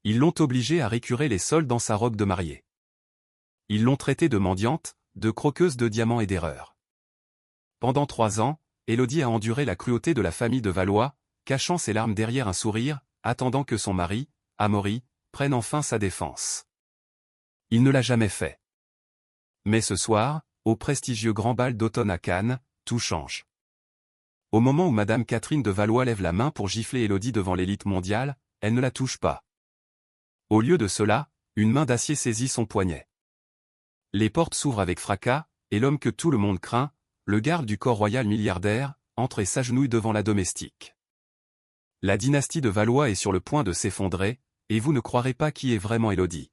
Ils l'ont obligée à récurer les soldes dans sa robe de mariée. Ils l'ont traitée de mendiante, de croqueuse de diamants et d'erreurs. Pendant 3 ans, Élodie a enduré la cruauté de la famille de Valois, cachant ses larmes derrière un sourire, attendant que son mari, Amaury, prenne enfin sa défense. Il ne l'a jamais fait. Mais ce soir, au prestigieux grand bal d'automne à Cannes, tout change. Au moment où Madame Catherine de Valois lève la main pour gifler Élodie devant l'élite mondiale, elle ne la touche pas. Au lieu de cela, une main d'acier saisit son poignet. Les portes s'ouvrent avec fracas, et l'homme que tout le monde craint, le garde du corps royal milliardaire, entre et s'agenouille devant la domestique. La dynastie de Valois est sur le point de s'effondrer, et vous ne croirez pas qui est vraiment Élodie.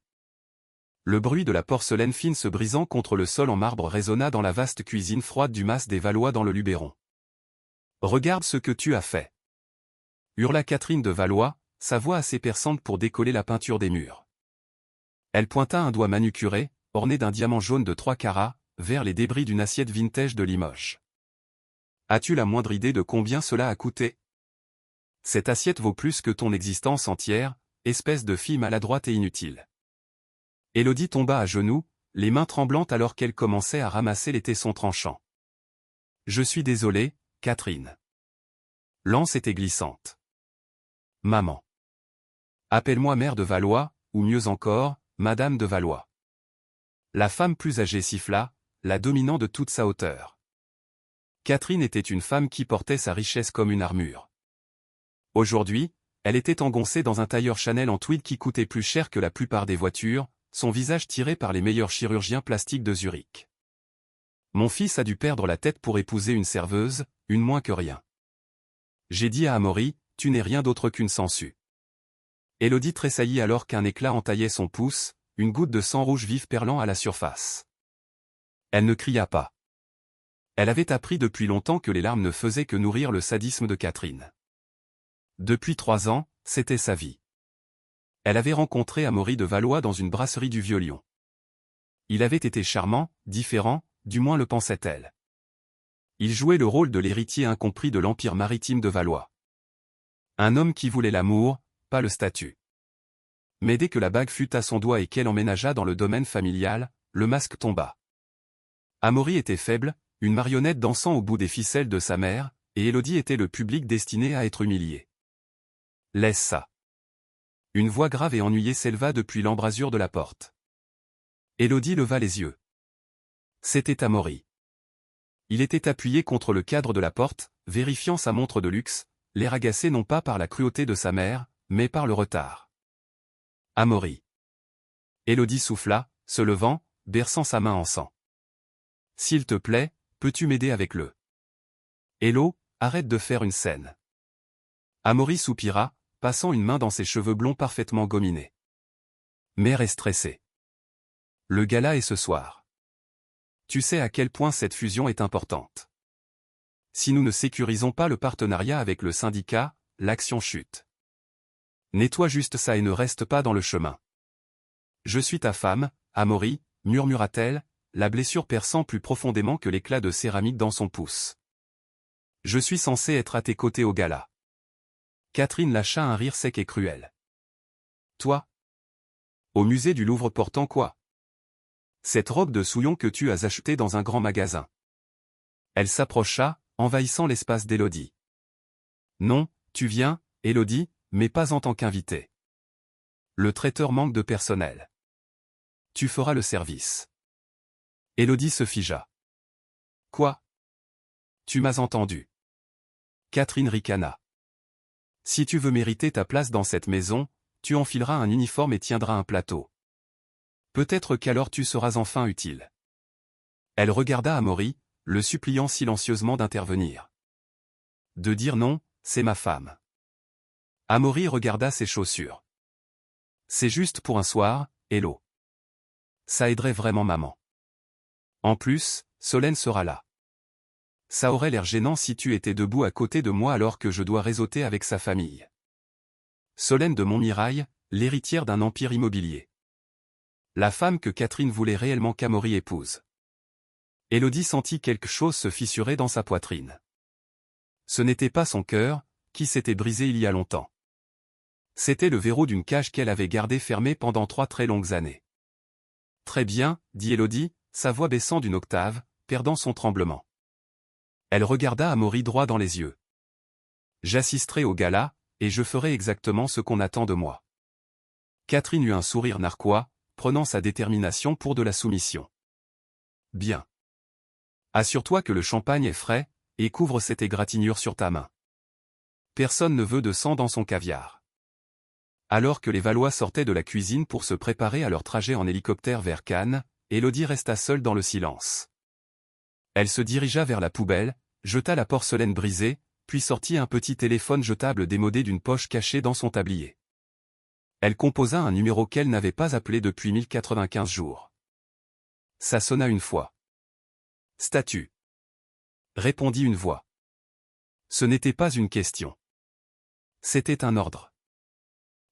Le bruit de la porcelaine fine se brisant contre le sol en marbre résonna dans la vaste cuisine froide du mas des Valois dans le Luberon. « Regarde ce que tu as fait !» hurla Catherine de Valois, sa voix assez perçante pour décoller la peinture des murs. Elle pointa un doigt manucuré, orné d'un diamant jaune de 3 carats, vers les débris d'une assiette vintage de Limoges. « As-tu la moindre idée de combien cela a coûté ? Cette assiette vaut plus que ton existence entière, espèce de fille maladroite et inutile. » Élodie tomba à genoux, les mains tremblantes alors qu'elle commençait à ramasser les tessons tranchants. « Je suis désolée, Catherine. » L'anse était glissante. « Maman. Appelle-moi mère de Valois, ou mieux encore, Madame de Valois. » La femme plus âgée siffla, la dominant de toute sa hauteur. Catherine était une femme qui portait sa richesse comme une armure. Aujourd'hui, elle était engoncée dans un tailleur Chanel en tweed qui coûtait plus cher que la plupart des voitures, son visage tiré par les meilleurs chirurgiens plastiques de Zurich. « Mon fils a dû perdre la tête pour épouser une serveuse, une moins que rien. J'ai dit à Amaury, tu n'es rien d'autre qu'une sangsue. » Élodie tressaillit alors qu'un éclat entaillait son pouce, une goutte de sang rouge vif perlant à la surface. Elle ne cria pas. Elle avait appris depuis longtemps que les larmes ne faisaient que nourrir le sadisme de Catherine. Depuis 3 ans, c'était sa vie. Elle avait rencontré Amaury de Valois dans une brasserie du Vieux-Lyon. Il avait été charmant, différent, du moins le pensait-elle. Il jouait le rôle de l'héritier incompris de l'empire maritime de Valois. Un homme qui voulait l'amour, pas le statut. Mais dès que la bague fut à son doigt et qu'elle emménagea dans le domaine familial, le masque tomba. Amaury était faible, une marionnette dansant au bout des ficelles de sa mère, et Élodie était le public destiné à être humilié. « Laisse ça. » Une voix grave et ennuyée s'éleva depuis l'embrasure de la porte. Élodie leva les yeux. C'était Amaury. Il était appuyé contre le cadre de la porte, vérifiant sa montre de luxe, l'air agacé non pas par la cruauté de sa mère, mais par le retard. Amaury. Élodie souffla, se levant, berçant sa main en sang. « S'il te plaît, peux-tu m'aider avec le... » Élo, arrête de faire une scène. Amaury soupira, passant une main dans ses cheveux blonds parfaitement gominés. Mère est stressée. Le gala est ce soir. Tu sais à quel point cette fusion est importante. Si nous ne sécurisons pas le partenariat avec le syndicat, l'action chute. Nettoie juste ça et ne reste pas dans le chemin. Je suis ta femme, Amaury, murmura-t-elle, la blessure perçant plus profondément que l'éclat de céramique dans son pouce. Je suis censé être à tes côtés au gala. Catherine lâcha un rire sec et cruel. Toi? Au musée du Louvre portant quoi? Cette robe de souillon que tu as achetée dans un grand magasin. Elle s'approcha, envahissant l'espace d'Élodie. Non, tu viens, Élodie, mais pas en tant qu'invité. Le traiteur manque de personnel. Tu feras le service. Élodie se figea. Quoi? Tu m'as entendu. Catherine ricana. Si tu veux mériter ta place dans cette maison, tu enfileras un uniforme et tiendras un plateau. Peut-être qu'alors tu seras enfin utile. Elle regarda Amaury, le suppliant silencieusement d'intervenir. De dire non, c'est ma femme. Amaury regarda ses chaussures. C'est juste pour un soir, Hello. Ça aiderait vraiment maman. En plus, Solène sera là. Ça aurait l'air gênant si tu étais debout à côté de moi alors que je dois réseauter avec sa famille. Solène de Montmirail, l'héritière d'un empire immobilier. La femme que Catherine voulait réellement qu'Amaury épouse. Élodie sentit quelque chose se fissurer dans sa poitrine. Ce n'était pas son cœur, qui s'était brisé il y a longtemps. C'était le verrou d'une cage qu'elle avait gardée fermée pendant 3 très longues années. Très bien, dit Élodie, sa voix baissant d'une octave, perdant son tremblement. Elle regarda Amaury droit dans les yeux. J'assisterai au gala, et je ferai exactement ce qu'on attend de moi. Catherine eut un sourire narquois, prenant sa détermination pour de la soumission. Bien. Assure-toi que le champagne est frais, et couvre cette égratignure sur ta main. Personne ne veut de sang dans son caviar. Alors que les Valois sortaient de la cuisine pour se préparer à leur trajet en hélicoptère vers Cannes, Élodie resta seule dans le silence. Elle se dirigea vers la poubelle, jeta la porcelaine brisée, puis sortit un petit téléphone jetable démodé d'une poche cachée dans son tablier. Elle composa un numéro qu'elle n'avait pas appelé depuis 1095 jours. Ça sonna une fois. Statut. Répondit une voix. Ce n'était pas une question. C'était un ordre.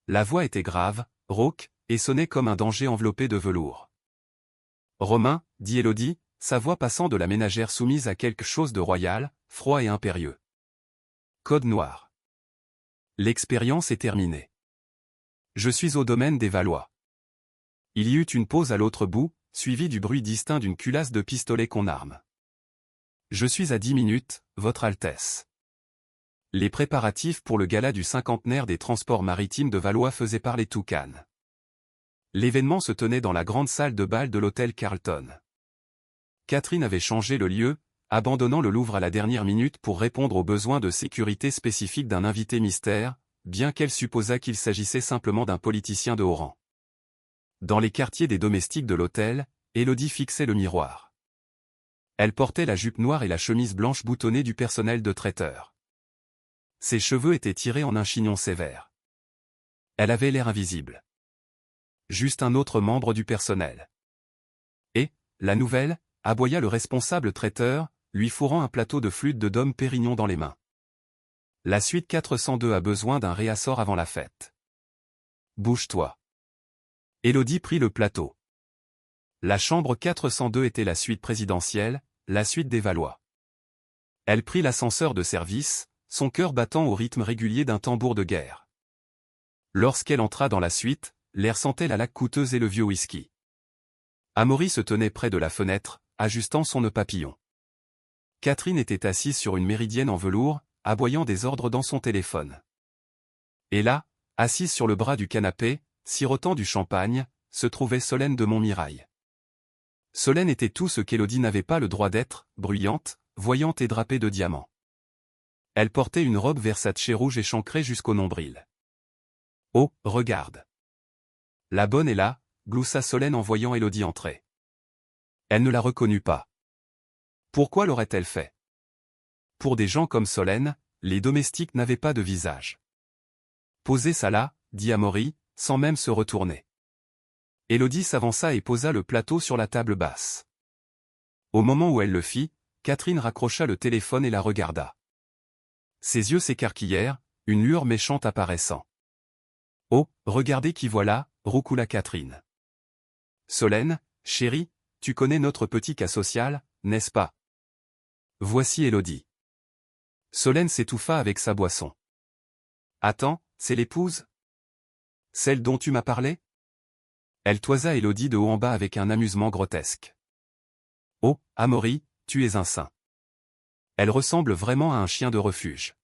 La voix était grave, rauque, et sonnait comme un danger enveloppé de velours. Romain, dit Élodie, sa voix passant de la ménagère soumise à quelque chose de royal, froid et impérieux. Code noir. L'expérience est terminée. Je suis au domaine des Valois. Il y eut une pause à l'autre bout, suivie du bruit distinct d'une culasse de pistolet qu'on arme. Je suis à 10 minutes, Votre Altesse. Les préparatifs pour le gala du cinquantenaire des transports maritimes de Valois faisaient parler tout Cannes. L'événement se tenait dans la grande salle de bal de l'hôtel Carlton. Catherine avait changé le lieu, abandonnant le Louvre à la dernière minute pour répondre aux besoins de sécurité spécifiques d'un invité mystère, bien qu'elle supposât qu'il s'agissait simplement d'un politicien de haut rang. Dans les quartiers des domestiques de l'hôtel, Élodie fixait le miroir. Elle portait la jupe noire et la chemise blanche boutonnée du personnel de traiteur. Ses cheveux étaient tirés en un chignon sévère. Elle avait l'air invisible. Juste un autre membre du personnel. Et, la nouvelle, aboya le responsable traiteur, lui fourrant un plateau de flûte de Dom Pérignon dans les mains. La suite 402 a besoin d'un réassort avant la fête. Bouge-toi. Élodie prit le plateau. La chambre 402 était la suite présidentielle, la suite des Valois. Elle prit l'ascenseur de service, son cœur battant au rythme régulier d'un tambour de guerre. Lorsqu'elle entra dans la suite, l'air sentait la laque coûteuse et le vieux whisky. Amaury se tenait près de la fenêtre, ajustant son nœud papillon. Catherine était assise sur une méridienne en velours, aboyant des ordres dans son téléphone. Et là, assise sur le bras du canapé, sirotant du champagne, se trouvait Solène de Montmirail. Solène était tout ce qu'Élodie n'avait pas le droit d'être, bruyante, voyante et drapée de diamants. Elle portait une robe Versace rouge échancrée jusqu'au nombril. « Oh, regarde. La bonne est là », gloussa Solène en voyant Élodie entrer. Elle ne la reconnut pas. Pourquoi l'aurait-elle fait? Pour des gens comme Solène, les domestiques n'avaient pas de visage. « Posez ça là », dit Amaury, sans même se retourner. Élodie s'avança et posa le plateau sur la table basse. Au moment où elle le fit, Catherine raccrocha le téléphone et la regarda. Ses yeux s'écarquillèrent, une lueur méchante apparaissant. « Oh, regardez qui voilà », roucoula Catherine. « Solène, chérie, tu connais notre petit cas social, n'est-ce pas? Voici Élodie. » Solène s'étouffa avec sa boisson. « Attends, c'est l'épouse? Celle dont tu m'as parlé ?» Elle toisa Élodie de haut en bas avec un amusement grotesque. « Oh, Amaury, tu es un saint. Elle ressemble vraiment à un chien de refuge. »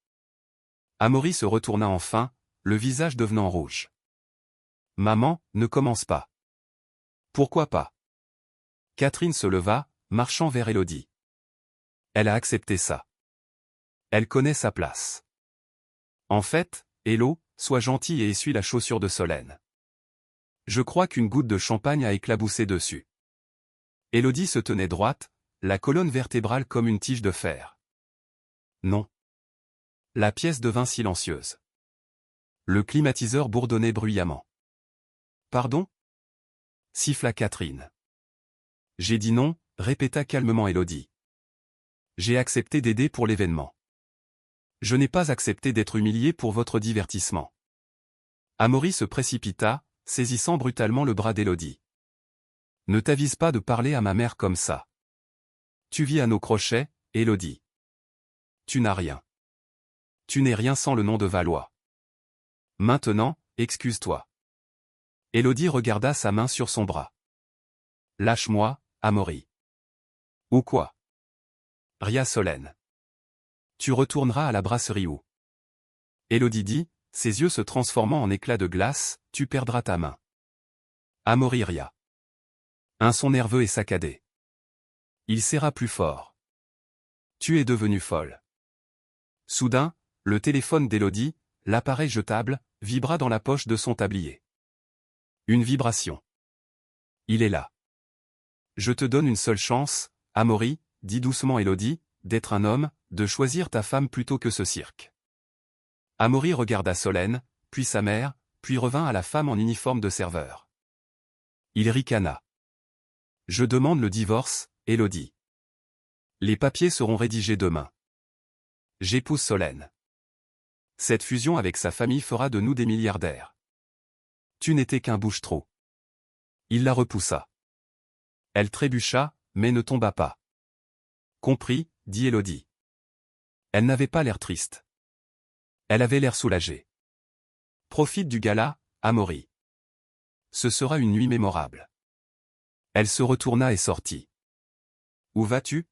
Amaury se retourna enfin, le visage devenant rouge. « Maman, ne commence pas. » « Pourquoi pas ?» Catherine se leva, marchant vers Élodie. Elle a accepté ça. Elle connaît sa place. En fait, Élo, sois gentil et essuie la chaussure de Solène. Je crois qu'une goutte de champagne a éclaboussé dessus. Élodie se tenait droite, la colonne vertébrale comme une tige de fer. Non. La pièce devint silencieuse. Le climatiseur bourdonnait bruyamment. Pardon? Siffla Catherine. J'ai dit non, répéta calmement Élodie. J'ai accepté d'aider pour l'événement. Je n'ai pas accepté d'être humilié pour votre divertissement. Amaury se précipita, saisissant brutalement le bras d'Élodie. Ne t'avise pas de parler à ma mère comme ça. Tu vis à nos crochets, Élodie. Tu n'as rien. Tu n'es rien sans le nom de Valois. Maintenant, excuse-toi. Élodie regarda sa main sur son bras. Lâche-moi, Amaury. Ou quoi? Ria Solène. Tu retourneras à la brasserie où? Élodie dit, ses yeux se transformant en éclats de glace, tu perdras ta main. Amaury ria. Un son nerveux et saccadé. Il serra plus fort. Tu es devenue folle. Soudain, le téléphone d'Élodie, l'appareil jetable, vibra dans la poche de son tablier. Une vibration. Il est là. Je te donne une seule chance, Amaury, dit doucement Élodie, d'être un homme, de choisir ta femme plutôt que ce cirque. Amaury regarda Solène, puis sa mère, puis revint à la femme en uniforme de serveur. Il ricana. Je demande le divorce, Élodie. Les papiers seront rédigés demain. J'épouse Solène. Cette fusion avec sa famille fera de nous des milliardaires. Tu n'étais qu'un bouche-trou. Il la repoussa. Elle trébucha, mais ne tomba pas. Compris, dit Élodie. Elle n'avait pas l'air triste. Elle avait l'air soulagée. Profite du gala, Amaury. Ce sera une nuit mémorable. Elle se retourna et sortit. Où vas-tu?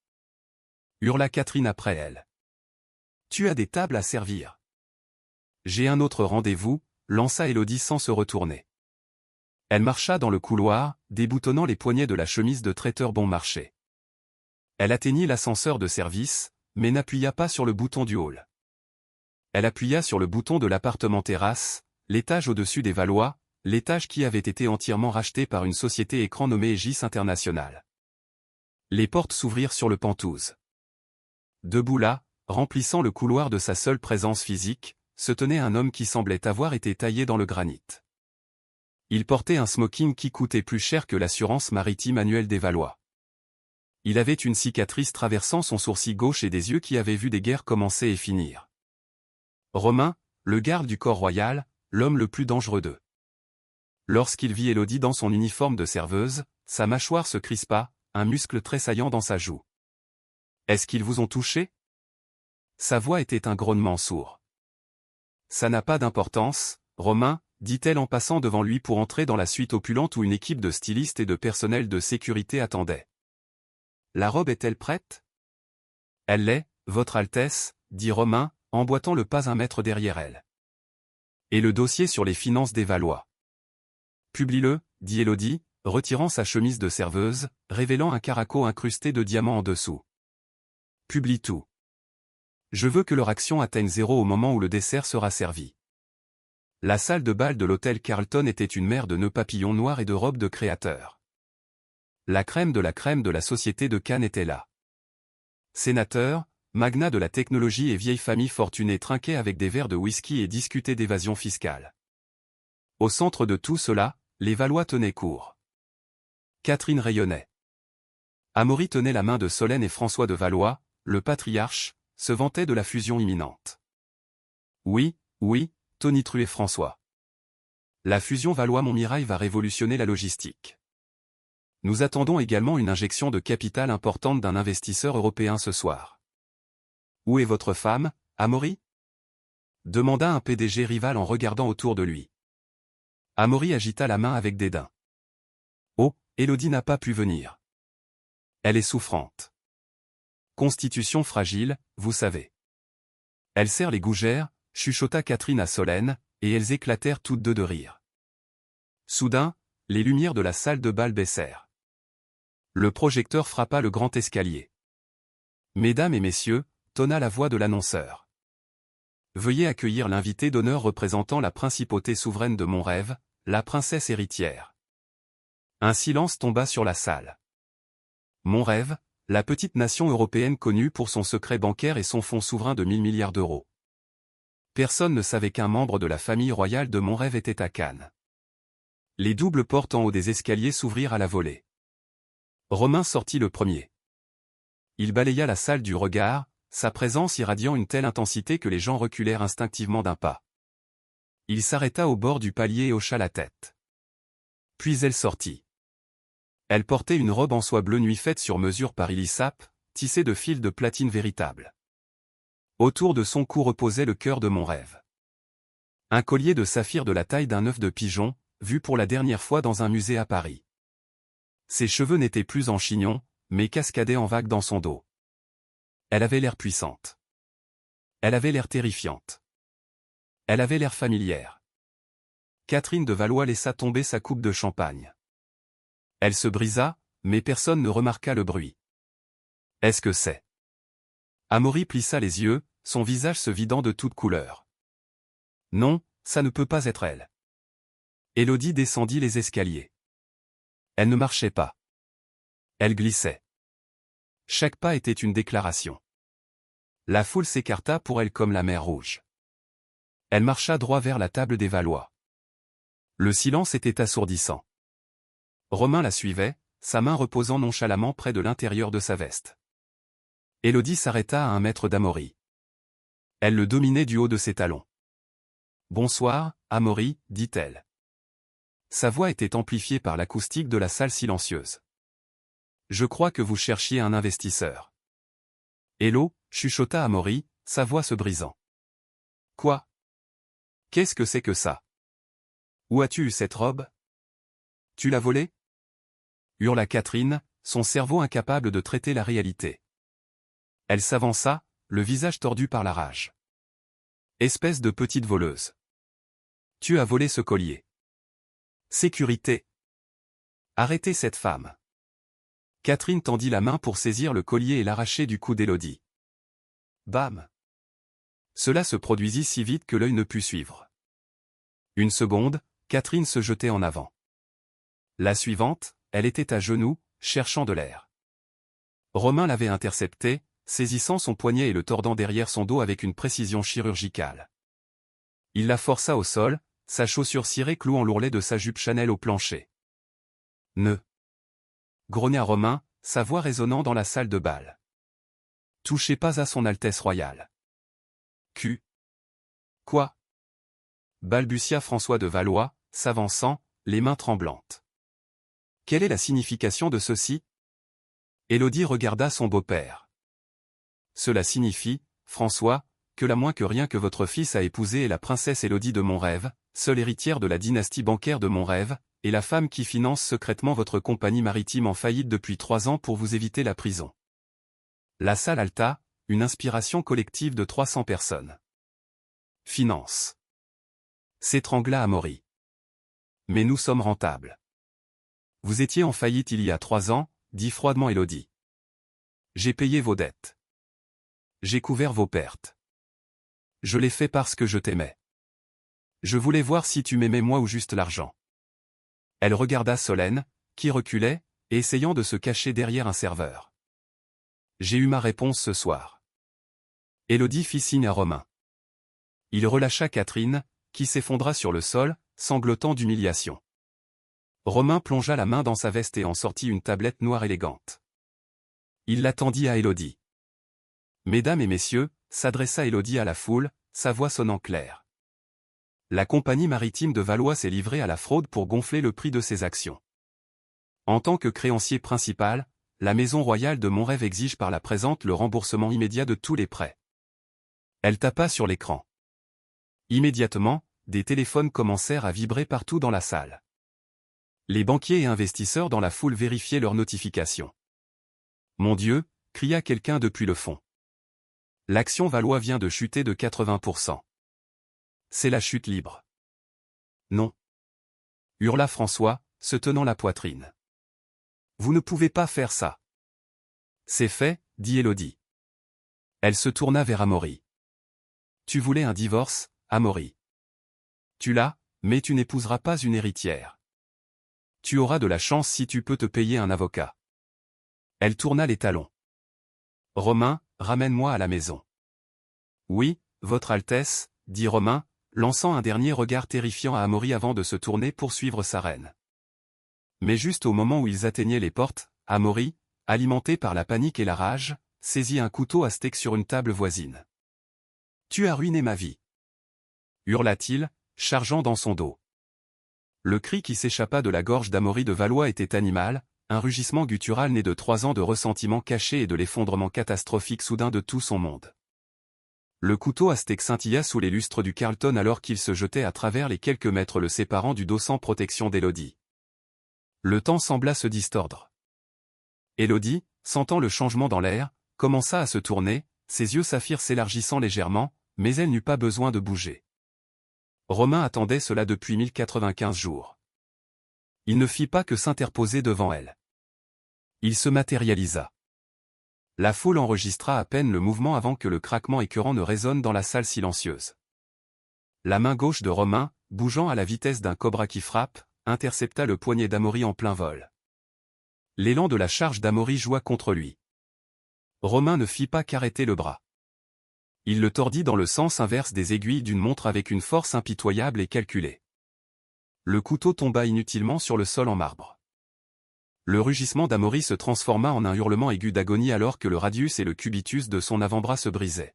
Hurla Catherine après elle. Tu as des tables à servir. J'ai un autre rendez-vous, lança Élodie sans se retourner. Elle marcha dans le couloir, déboutonnant les poignets de la chemise de traiteur bon marché. Elle atteignit l'ascenseur de service, mais n'appuya pas sur le bouton du hall. Elle appuya sur le bouton de l'appartement terrasse, l'étage au-dessus des Valois, l'étage qui avait été entièrement racheté par une société écran nommée Aegis International. Les portes s'ouvrirent sur le Penthouse. Debout là, remplissant le couloir de sa seule présence physique, se tenait un homme qui semblait avoir été taillé dans le granit. Il portait un smoking qui coûtait plus cher que l'assurance maritime annuelle des Valois. Il avait une cicatrice traversant son sourcil gauche et des yeux qui avaient vu des guerres commencer et finir. Romain, le garde du corps royal, l'homme le plus dangereux d'eux. Lorsqu'il vit Élodie dans son uniforme de serveuse, sa mâchoire se crispa, un muscle tressaillant dans sa joue. Est-ce qu'ils vous ont touché? Sa voix était un grognement sourd. Ça n'a pas d'importance, Romain, dit-elle en passant devant lui pour entrer dans la suite opulente où une équipe de stylistes et de personnel de sécurité attendait. La robe est-elle prête? Elle l'est, Votre Altesse, dit Romain, emboîtant le pas un mètre derrière elle. Et le dossier sur les finances des Valois. Publie-le, dit Élodie, retirant sa chemise de serveuse, révélant un caraco incrusté de diamants en dessous. Publie tout. Je veux que leur action atteigne zéro au moment où le dessert sera servi. La salle de bal de l'hôtel Carlton était une mer de nœuds papillons noirs et de robes de créateurs. La crème de la société de Cannes était là. Sénateurs, magnats de la technologie et vieilles familles fortunées trinquaient avec des verres de whisky et discutaient d'évasion fiscale. Au centre de tout cela, les Valois tenaient court. Catherine rayonnait. Amaury tenait la main de Solène et François de Valois, le patriarche, se vantait de la fusion imminente. Oui, tonitruait François. La fusion Valois-Montmirail va révolutionner la logistique. Nous attendons également une injection de capital importante d'un investisseur européen ce soir. Où est votre femme, Amaury? Demanda un PDG rival en regardant autour de lui. Amaury agita la main avec dédain. Oh, Élodie n'a pas pu venir. Elle est souffrante. Constitution fragile, vous savez. Elle serre les gougères, chuchota Catherine à Solène, et elles éclatèrent toutes deux de rire. Soudain, les lumières de la salle de bal baissèrent. Le projecteur frappa le grand escalier. Mesdames et messieurs, tonna la voix de l'annonceur. Veuillez accueillir l'invité d'honneur représentant la principauté souveraine de Montrève, la princesse héritière. Un silence tomba sur la salle. Montrève, la petite nation européenne connue pour son secret bancaire et son fonds souverain de 1000 milliards d'euros. Personne ne savait qu'un membre de la famille royale de Montrève était à Cannes. Les doubles portes en haut des escaliers s'ouvrirent à la volée. Romain sortit le premier. Il balaya la salle du regard, sa présence irradiant une telle intensité que les gens reculèrent instinctivement d'un pas. Il s'arrêta au bord du palier et hocha la tête. Puis elle sortit. Elle portait une robe en soie bleu nuit faite sur mesure par Elisap, tissée de fils de platine véritable. Autour de son cou reposait le cœur de Montrève. Un collier de saphir de la taille d'un œuf de pigeon, vu pour la dernière fois dans un musée à Paris. Ses cheveux n'étaient plus en chignon, mais cascadaient en vagues dans son dos. Elle avait l'air puissante. Elle avait l'air terrifiante. Elle avait l'air familière. Catherine de Valois laissa tomber sa coupe de champagne. Elle se brisa, mais personne ne remarqua le bruit. Est-ce que c'est? Amaury plissa les yeux, son visage se vidant de toute couleur. Non, ça ne peut pas être elle. Élodie descendit les escaliers. Elle ne marchait pas. Elle glissait. Chaque pas était une déclaration. La foule s'écarta pour elle comme la mer Rouge. Elle marcha droit vers la table des Valois. Le silence était assourdissant. Romain la suivait, sa main reposant nonchalamment près de l'intérieur de sa veste. Élodie s'arrêta à 1 mètre d'Amaury. Elle le dominait du haut de ses talons. « Bonsoir, Amaury, dit-elle. Sa voix était amplifiée par l'acoustique de la salle silencieuse. « Je crois que vous cherchiez un investisseur. » Hello, chuchota Amaury, sa voix se brisant. « Quoi? Qu'est-ce que c'est que ça? Où as-tu eu cette robe? Tu l'as volée? » hurla Catherine, son cerveau incapable de traiter la réalité. Elle s'avança, le visage tordu par la rage. « Espèce de petite voleuse. Tu as volé ce collier. Sécurité. Arrêtez cette femme. » Catherine tendit la main pour saisir le collier et l'arracher du cou d'Élodie. Bam! Cela se produisit si vite que l'œil ne put suivre. Une seconde, Catherine se jetait en avant. La suivante, elle était à genoux, cherchant de l'air. Romain l'avait interceptée, saisissant son poignet et le tordant derrière son dos avec une précision chirurgicale. Il la força au sol, sa chaussure cirée clouant l'ourlet de sa jupe Chanel au plancher. « Ne !» grogna Romain, sa voix résonnant dans la salle de bal. « Touchez pas à son Altesse royale. »« Quoi ?» balbutia François de Valois, s'avançant, les mains tremblantes. « Quelle est la signification de ceci ?» Élodie regarda son beau-père. « Cela signifie, François, que la moins que rien que votre fils a épousé est la princesse Élodie de Montrève, seule héritière de la dynastie bancaire de Montrève, et la femme qui finance secrètement votre compagnie maritime en faillite depuis 3 ans pour vous éviter la prison. » La salle halta, une inspiration collective de 300 personnes. « Finance. » s'étrangla Amaury. « Mais nous sommes rentables. » « Vous étiez en faillite il y a 3 ans, dit froidement Élodie. « J'ai payé vos dettes. J'ai couvert vos pertes. Je l'ai fait parce que je t'aimais. Je voulais voir si tu m'aimais moi ou juste l'argent. » Elle regarda Solène, qui reculait, essayant de se cacher derrière un serveur. « J'ai eu ma réponse ce soir. » Élodie fit signe à Romain. Il relâcha Catherine, qui s'effondra sur le sol, sanglotant d'humiliation. Romain plongea la main dans sa veste et en sortit une tablette noire élégante. Il la tendit à Élodie. « Mesdames et messieurs », s'adressa Élodie à la foule, sa voix sonnant claire. La compagnie maritime de Valois s'est livrée à la fraude pour gonfler le prix de ses actions. En tant que créancier principal, la Maison Royale de Montrève exige par la présente le remboursement immédiat de tous les prêts. Elle tapa sur l'écran. Immédiatement, des téléphones commencèrent à vibrer partout dans la salle. Les banquiers et investisseurs dans la foule vérifiaient leurs notifications. « Mon Dieu !» cria quelqu'un depuis le fond. L'action Valois vient de chuter de 80%. C'est la chute libre. Non. Hurla François, se tenant la poitrine. Vous ne pouvez pas faire ça. C'est fait, dit Élodie. Elle se tourna vers Amaury. Tu voulais un divorce, Amaury. Tu l'as, mais tu n'épouseras pas une héritière. Tu auras de la chance si tu peux te payer un avocat. Elle tourna les talons. Romain, ramène-moi à la maison. Oui, Votre Altesse, dit Romain, lançant un dernier regard terrifiant à Amaury avant de se tourner pour suivre sa reine. Mais juste au moment où ils atteignaient les portes, Amaury, alimenté par la panique et la rage, saisit un couteau à steak sur une table voisine. « Tu as ruiné ma vie !» hurla-t-il, chargeant dans son dos. Le cri qui s'échappa de la gorge d'Amaury de Valois était animal, un rugissement guttural né de 3 ans de ressentiment caché et de l'effondrement catastrophique soudain de tout son monde. Le couteau aztèque scintilla sous les lustres du Carlton alors qu'il se jetait à travers les quelques mètres le séparant du dos sans protection d'Élodie. Le temps sembla se distordre. Élodie, sentant le changement dans l'air, commença à se tourner, ses yeux saphirs s'élargissant légèrement, mais elle n'eut pas besoin de bouger. Romain attendait cela depuis 1095 jours. Il ne fit pas que s'interposer devant elle. Il se matérialisa. La foule enregistra à peine le mouvement avant que le craquement écœurant ne résonne dans la salle silencieuse. La main gauche de Romain, bougeant à la vitesse d'un cobra qui frappe, intercepta le poignet d'Amaury en plein vol. L'élan de la charge d'Amaury joua contre lui. Romain ne fit pas qu'arrêter le bras. Il le tordit dans le sens inverse des aiguilles d'une montre avec une force impitoyable et calculée. Le couteau tomba inutilement sur le sol en marbre. Le rugissement d'Amaury se transforma en un hurlement aigu d'agonie alors que le radius et le cubitus de son avant-bras se brisaient.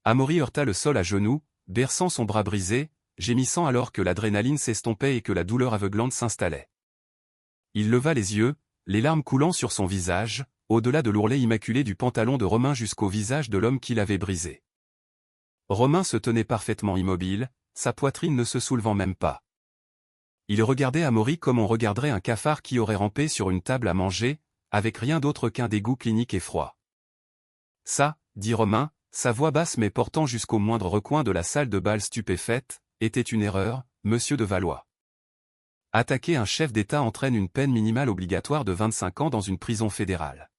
Amaury heurta le sol à genoux, berçant son bras brisé, gémissant alors que l'adrénaline s'estompait et que la douleur aveuglante s'installait. Il leva les yeux, les larmes coulant sur son visage, au-delà de l'ourlet immaculé du pantalon de Romain jusqu'au visage de l'homme qui l'avait brisé. Romain se tenait parfaitement immobile, sa poitrine ne se soulevant même pas. Il regardait Amaury comme on regarderait un cafard qui aurait rampé sur une table à manger, avec rien d'autre qu'un dégoût clinique et froid. « Ça, » dit Romain, sa voix basse mais portant jusqu'au moindre recoin de la salle de bal stupéfaite, était une erreur, monsieur de Valois. Attaquer un chef d'État entraîne une peine minimale obligatoire de 25 ans dans une prison fédérale.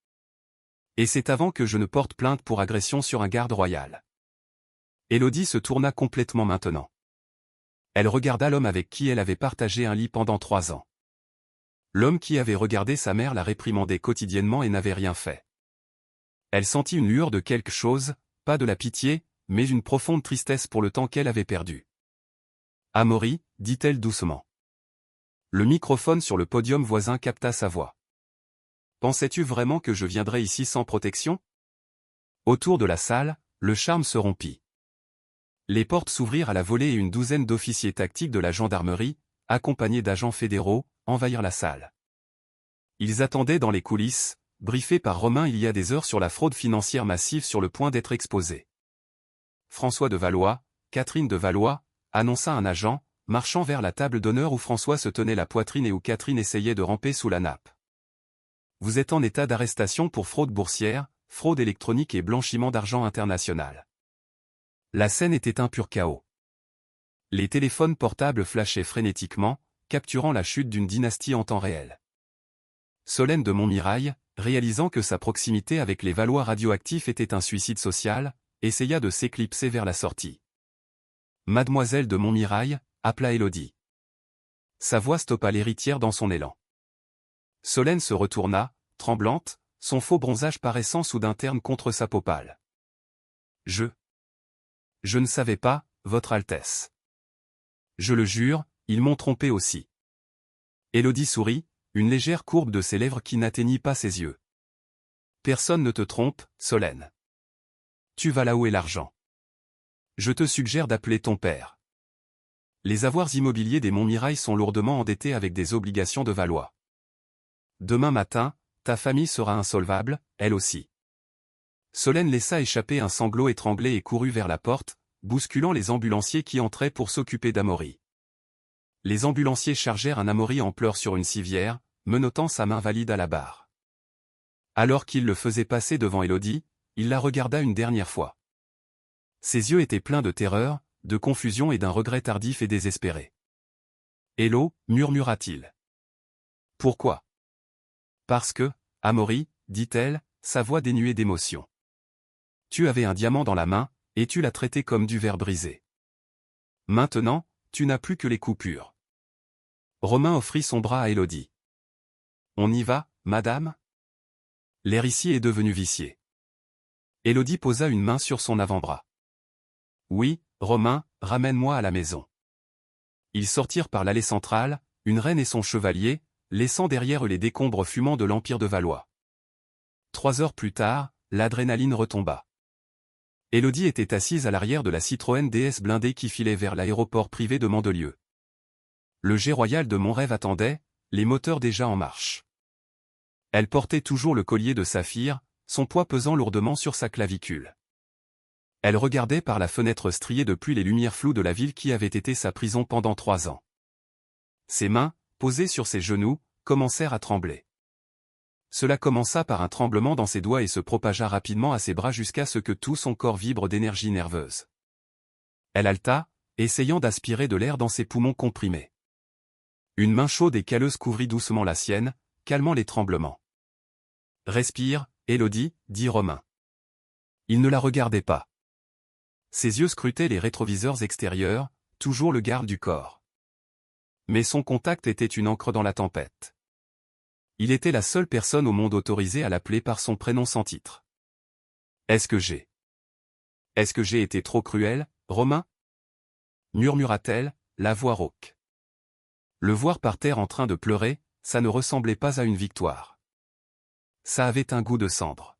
Et c'est avant que je ne porte plainte pour agression sur un garde royal. Élodie se tourna complètement maintenant. Elle regarda l'homme avec qui elle avait partagé un lit pendant 3 ans. L'homme qui avait regardé sa mère la réprimander quotidiennement et n'avait rien fait. Elle sentit une lueur de quelque chose, pas de la pitié, mais une profonde tristesse pour le temps qu'elle avait perdu. « Amaury » dit-elle doucement. Le microphone sur le podium voisin capta sa voix. « Pensais-tu vraiment que je viendrais ici sans protection ?» Autour de la salle, le charme se rompit. Les portes s'ouvrirent à la volée et une douzaine d'officiers tactiques de la gendarmerie, accompagnés d'agents fédéraux, envahirent la salle. Ils attendaient dans les coulisses, briefés par Romain il y a des heures sur la fraude financière massive sur le point d'être exposée. François de Valois, Catherine de Valois, annonça un agent, marchant vers la table d'honneur où François se tenait la poitrine et où Catherine essayait de ramper sous la nappe. Vous êtes en état d'arrestation pour fraude boursière, fraude électronique et blanchiment d'argent international. La scène était un pur chaos. Les téléphones portables flashaient frénétiquement, capturant la chute d'une dynastie en temps réel. Solène de Montmirail, réalisant que sa proximité avec les Valois radioactifs était un suicide social, essaya de s'éclipser vers la sortie. Mademoiselle de Montmirail, appela Élodie. Sa voix stoppa l'héritière dans son élan. Solène se retourna, tremblante, son faux bronzage paraissant soudain terne contre sa peau pâle. Je ne savais pas, Votre Altesse. Je le jure, ils m'ont trompé aussi. Élodie sourit, une légère courbe de ses lèvres qui n'atteignit pas ses yeux. Personne ne te trompe, Solène. Tu vas là où est l'argent. Je te suggère d'appeler ton père. Les avoirs immobiliers des Montmirail sont lourdement endettés avec des obligations de Valois. Demain matin, ta famille sera insolvable, elle aussi. Solène laissa échapper un sanglot étranglé et courut vers la porte, bousculant les ambulanciers qui entraient pour s'occuper d'Amaury. Les ambulanciers chargèrent un Amaury en pleurs sur une civière, menottant sa main valide à la barre. Alors qu'il le faisait passer devant Élodie, il la regarda une dernière fois. Ses yeux étaient pleins de terreur, de confusion et d'un regret tardif et désespéré. « Hello » murmura-t-il. « Pourquoi ?»« Parce que, Amaury, dit-elle, sa voix dénuée d'émotion. Tu avais un diamant dans la main, et tu l'as traité comme du verre brisé. Maintenant, tu n'as plus que les coupures. » Romain offrit son bras à Élodie. « On y va, madame ?» L'air ici est devenu vicié. Élodie posa une main sur son avant-bras. « Oui, Romain, ramène-moi à la maison. » Ils sortirent par l'allée centrale, une reine et son chevalier, laissant derrière eux les décombres fumants de l'Empire de Valois. 3 heures plus tard, l'adrénaline retomba. Élodie était assise à l'arrière de la Citroën DS blindée qui filait vers l'aéroport privé de Mandelieu. Le jet royal de Montreuil attendait, les moteurs déjà en marche. Elle portait toujours le collier de saphir, son poids pesant lourdement sur sa clavicule. Elle regardait par la fenêtre striée de pluie les lumières floues de la ville qui avait été sa prison pendant 3 ans. Ses mains, posées sur ses genoux, commencèrent à trembler. Cela commença par un tremblement dans ses doigts et se propagea rapidement à ses bras jusqu'à ce que tout son corps vibre d'énergie nerveuse. Elle haleta, essayant d'aspirer de l'air dans ses poumons comprimés. Une main chaude et calleuse couvrit doucement la sienne, calmant les tremblements. « Respire, Élodie, dit Romain. Il ne la regardait pas. Ses yeux scrutaient les rétroviseurs extérieurs, toujours le garde du corps. Mais son contact était une encre dans la tempête. Il était la seule personne au monde autorisée à l'appeler par son prénom sans titre. Est-ce que j'ai été trop cruel, Romain? Murmura-t-elle, la voix rauque. Le voir par terre en train de pleurer, ça ne ressemblait pas à une victoire. Ça avait un goût de cendre.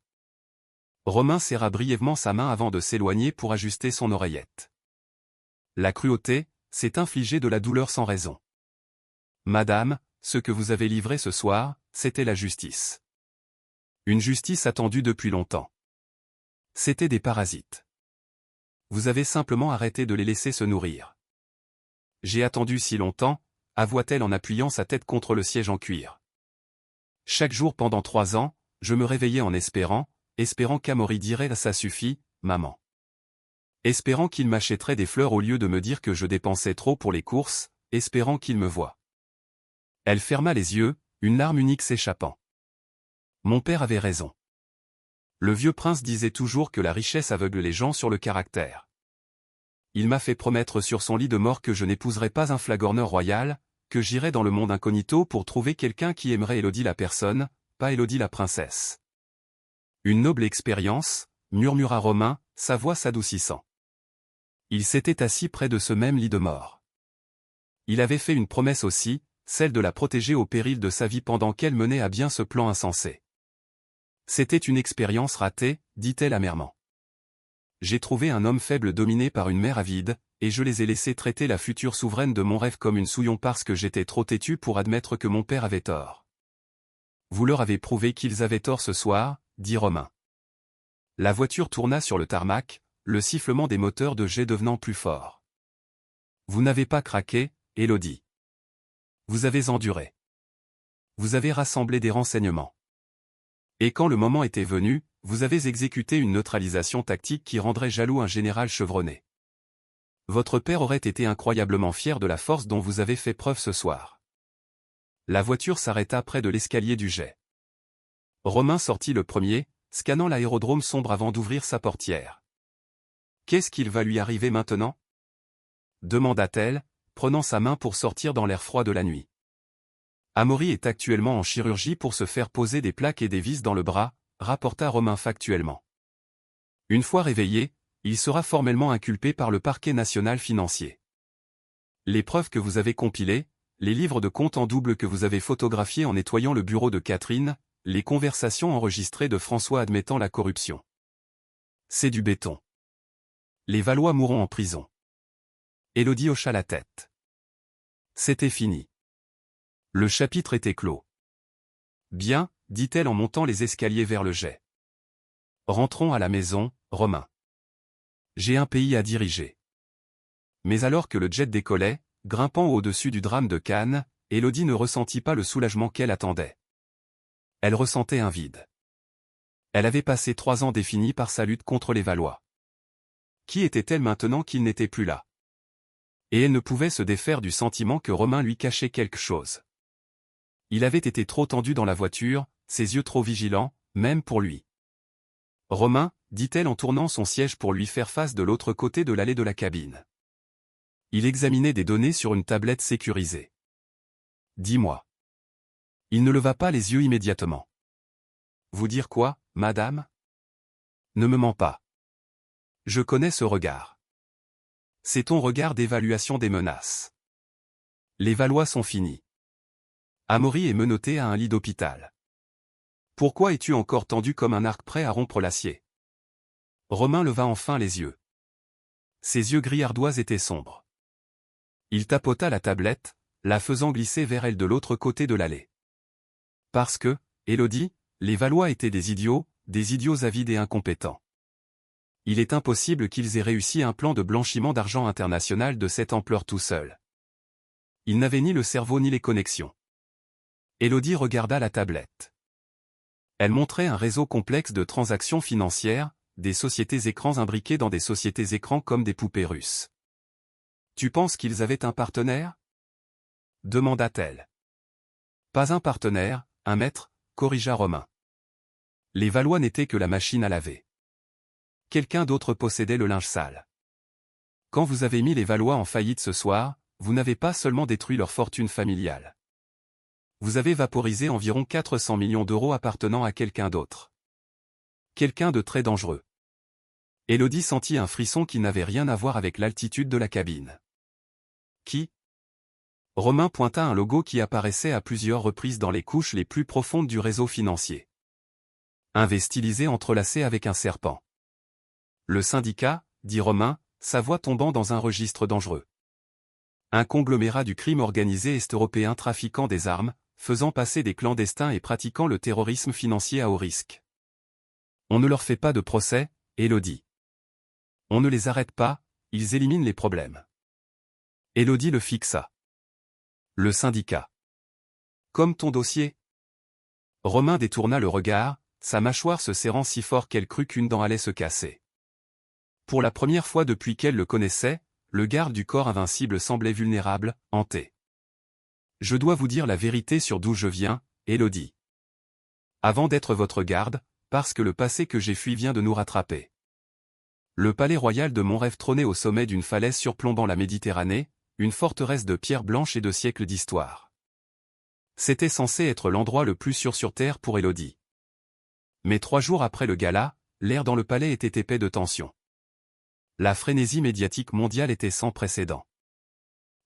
Romain serra brièvement sa main avant de s'éloigner pour ajuster son oreillette. La cruauté, c'est infliger de la douleur sans raison. Madame, ce que vous avez livré ce soir, c'était la justice. Une justice attendue depuis longtemps. C'étaient des parasites. Vous avez simplement arrêté de les laisser se nourrir. J'ai attendu si longtemps, avoua-t-elle en appuyant sa tête contre le siège en cuir. Chaque jour pendant 3 ans, je me réveillais en espérant qu'Amaury dirait « ça suffit, maman ». Espérant qu'il m'achèterait des fleurs au lieu de me dire que je dépensais trop pour les courses, espérant qu'il me voie. Elle ferma les yeux, une larme unique s'échappant. Mon père avait raison. Le vieux prince disait toujours que la richesse aveugle les gens sur le caractère. Il m'a fait promettre sur son lit de mort que je n'épouserais pas un flagorneur royal, que j'irais dans le monde incognito pour trouver quelqu'un qui aimerait Élodie la personne, pas Élodie la princesse. Une noble expérience, murmura Romain, sa voix s'adoucissant. Il s'était assis près de ce même lit de mort. Il avait fait une promesse aussi, celle de la protéger au péril de sa vie pendant qu'elle menait à bien ce plan insensé. C'était une expérience ratée, dit-elle amèrement. J'ai trouvé un homme faible dominé par une mère avide, et je les ai laissés traiter la future souveraine de mon rêve comme une souillon parce que j'étais trop têtu pour admettre que mon père avait tort. Vous leur avez prouvé qu'ils avaient tort ce soir, dit Romain. La voiture tourna sur le tarmac, le sifflement des moteurs de jet devenant plus fort. Vous n'avez pas craqué, Élodie. Vous avez enduré. Vous avez rassemblé des renseignements. Et quand le moment était venu, vous avez exécuté une neutralisation tactique qui rendrait jaloux un général chevronné. Votre père aurait été incroyablement fier de la force dont vous avez fait preuve ce soir. La voiture s'arrêta près de l'escalier du jet. Romain sortit le premier, scannant l'aérodrome sombre avant d'ouvrir sa portière. Qu'est-ce qu'il va lui arriver maintenant? Demanda-t-elle, prenant sa main pour sortir dans l'air froid de la nuit. Amaury est actuellement en chirurgie pour se faire poser des plaques et des vis dans le bras, rapporta Romain factuellement. Une fois réveillé, il sera formellement inculpé par le parquet national financier. Les preuves que vous avez compilées, les livres de comptes en double que vous avez photographiés en nettoyant le bureau de Catherine, les conversations enregistrées de François admettant la corruption. C'est du béton. Les Valois mourront en prison. Élodie hocha la tête. C'était fini. Le chapitre était clos. Bien, dit-elle en montant les escaliers vers le jet. Rentrons à la maison, Romain. J'ai un pays à diriger. Mais alors que le jet décollait, grimpant au-dessus du drame de Cannes, Élodie ne ressentit pas le soulagement qu'elle attendait. Elle ressentait un vide. Elle avait passé 3 ans définis par sa lutte contre les Valois. Qui était-elle maintenant qu'il n'était plus là? Et elle ne pouvait se défaire du sentiment que Romain lui cachait quelque chose. Il avait été trop tendu dans la voiture, ses yeux trop vigilants, même pour lui. Romain, dit-elle en tournant son siège pour lui faire face de l'autre côté de l'allée de la cabine. Il examinait des données sur une tablette sécurisée. Dis-moi. Il ne leva pas les yeux immédiatement. Vous dire quoi, madame? Ne me mens pas. Je connais ce regard. C'est ton regard d'évaluation des menaces. Les Valois sont finis. Amaury est menotté à un lit d'hôpital. Pourquoi es-tu encore tendu comme un arc prêt à rompre l'acier? Romain leva enfin les yeux. Ses yeux gris ardoise étaient sombres. Il tapota la tablette, la faisant glisser vers elle de l'autre côté de l'allée. Parce que, Élodie, les Valois étaient des idiots avides et incompétents. Il est impossible qu'ils aient réussi un plan de blanchiment d'argent international de cette ampleur tout seul. Ils n'avaient ni le cerveau ni les connexions. Élodie regarda la tablette. Elle montrait un réseau complexe de transactions financières, des sociétés écrans imbriquées dans des sociétés écrans comme des poupées russes. « Tu penses qu'ils avaient un partenaire » demanda-t-elle. « Pas un partenaire, un maître, » corrigea Romain. Les Valois n'étaient que la machine à laver. Quelqu'un d'autre possédait le linge sale. Quand vous avez mis les Valois en faillite ce soir, vous n'avez pas seulement détruit leur fortune familiale. Vous avez vaporisé environ 400 millions d'euros appartenant à quelqu'un d'autre. Quelqu'un de très dangereux. Élodie sentit un frisson qui n'avait rien à voir avec l'altitude de la cabine. Qui ? Romain pointa un logo qui apparaissait à plusieurs reprises dans les couches les plus profondes du réseau financier. Un V stylisé entrelacé avec un serpent. Le syndicat, dit Romain, sa voix tombant dans un registre dangereux. Un conglomérat du crime organisé est-européen trafiquant des armes, faisant passer des clandestins et pratiquant le terrorisme financier à haut risque. On ne leur fait pas de procès, Élodie. On ne les arrête pas, ils éliminent les problèmes. Élodie le fixa. Le syndicat. Comme ton dossier. Romain détourna le regard, sa mâchoire se serrant si fort qu'elle crut qu'une dent allait se casser. Pour la première fois depuis qu'elle le connaissait, le garde du corps invincible semblait vulnérable, hanté. Je dois vous dire la vérité sur d'où je viens, Élodie. Avant d'être votre garde, parce que le passé que j'ai fui vient de nous rattraper. Le palais royal de mon rêve trônait au sommet d'une falaise surplombant la Méditerranée, une forteresse de pierre blanche et de siècles d'histoire. C'était censé être l'endroit le plus sûr sur terre pour Élodie. Mais 3 jours après le gala, l'air dans le palais était épais de tension. La frénésie médiatique mondiale était sans précédent.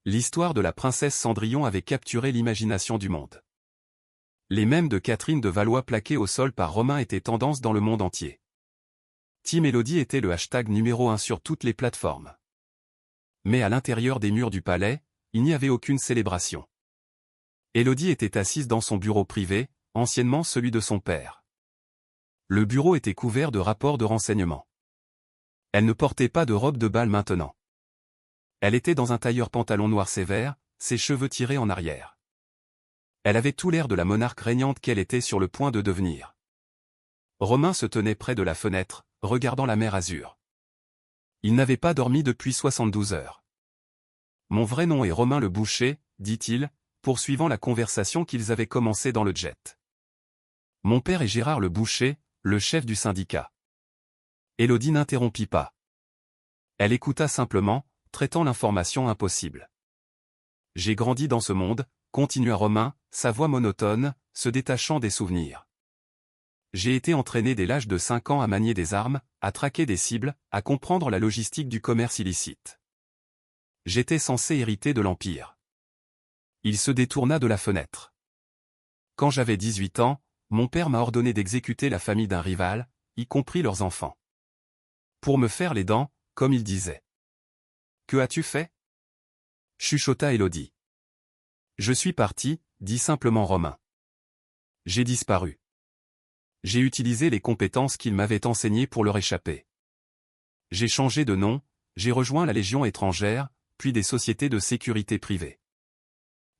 L'histoire de la princesse Cendrillon avait capturé l'imagination du monde. Les mèmes de Catherine de Valois plaqués au sol par Romain étaient tendance dans le monde entier. Team Élodie était le hashtag numéro 1 sur toutes les plateformes. Mais à l'intérieur des murs du palais, il n'y avait aucune célébration. Élodie était assise dans son bureau privé, anciennement celui de son père. Le bureau était couvert de rapports de renseignement. Elle ne portait pas de robe de bal maintenant. Elle était dans un tailleur pantalon noir sévère, ses cheveux tirés en arrière. Elle avait tout l'air de la monarque régnante qu'elle était sur le point de devenir. Romain se tenait près de la fenêtre, regardant la mer Azur. Il n'avait pas dormi depuis 72 heures. Mon vrai nom est Romain le Boucher, dit-il, poursuivant la conversation qu'ils avaient commencée dans le jet. Mon père est Gérard le Boucher, le chef du syndicat. Élodie n'interrompit pas. Elle écouta simplement, traitant l'information impossible. J'ai grandi dans ce monde, continua Romain, sa voix monotone, se détachant des souvenirs. J'ai été entraîné dès l'âge de 5 ans à manier des armes, à traquer des cibles, à comprendre la logistique du commerce illicite. J'étais censé hériter de l'Empire. Il se détourna de la fenêtre. Quand j'avais 18 ans, mon père m'a ordonné d'exécuter la famille d'un rival, y compris leurs enfants. Pour me faire les dents, comme il disait. Que as-tu fait ? Chuchota Élodie. Je suis parti, dit simplement Romain. J'ai disparu. J'ai utilisé les compétences qu'il m'avait enseignées pour leur échapper. J'ai changé de nom, j'ai rejoint la Légion étrangère, puis des sociétés de sécurité privée.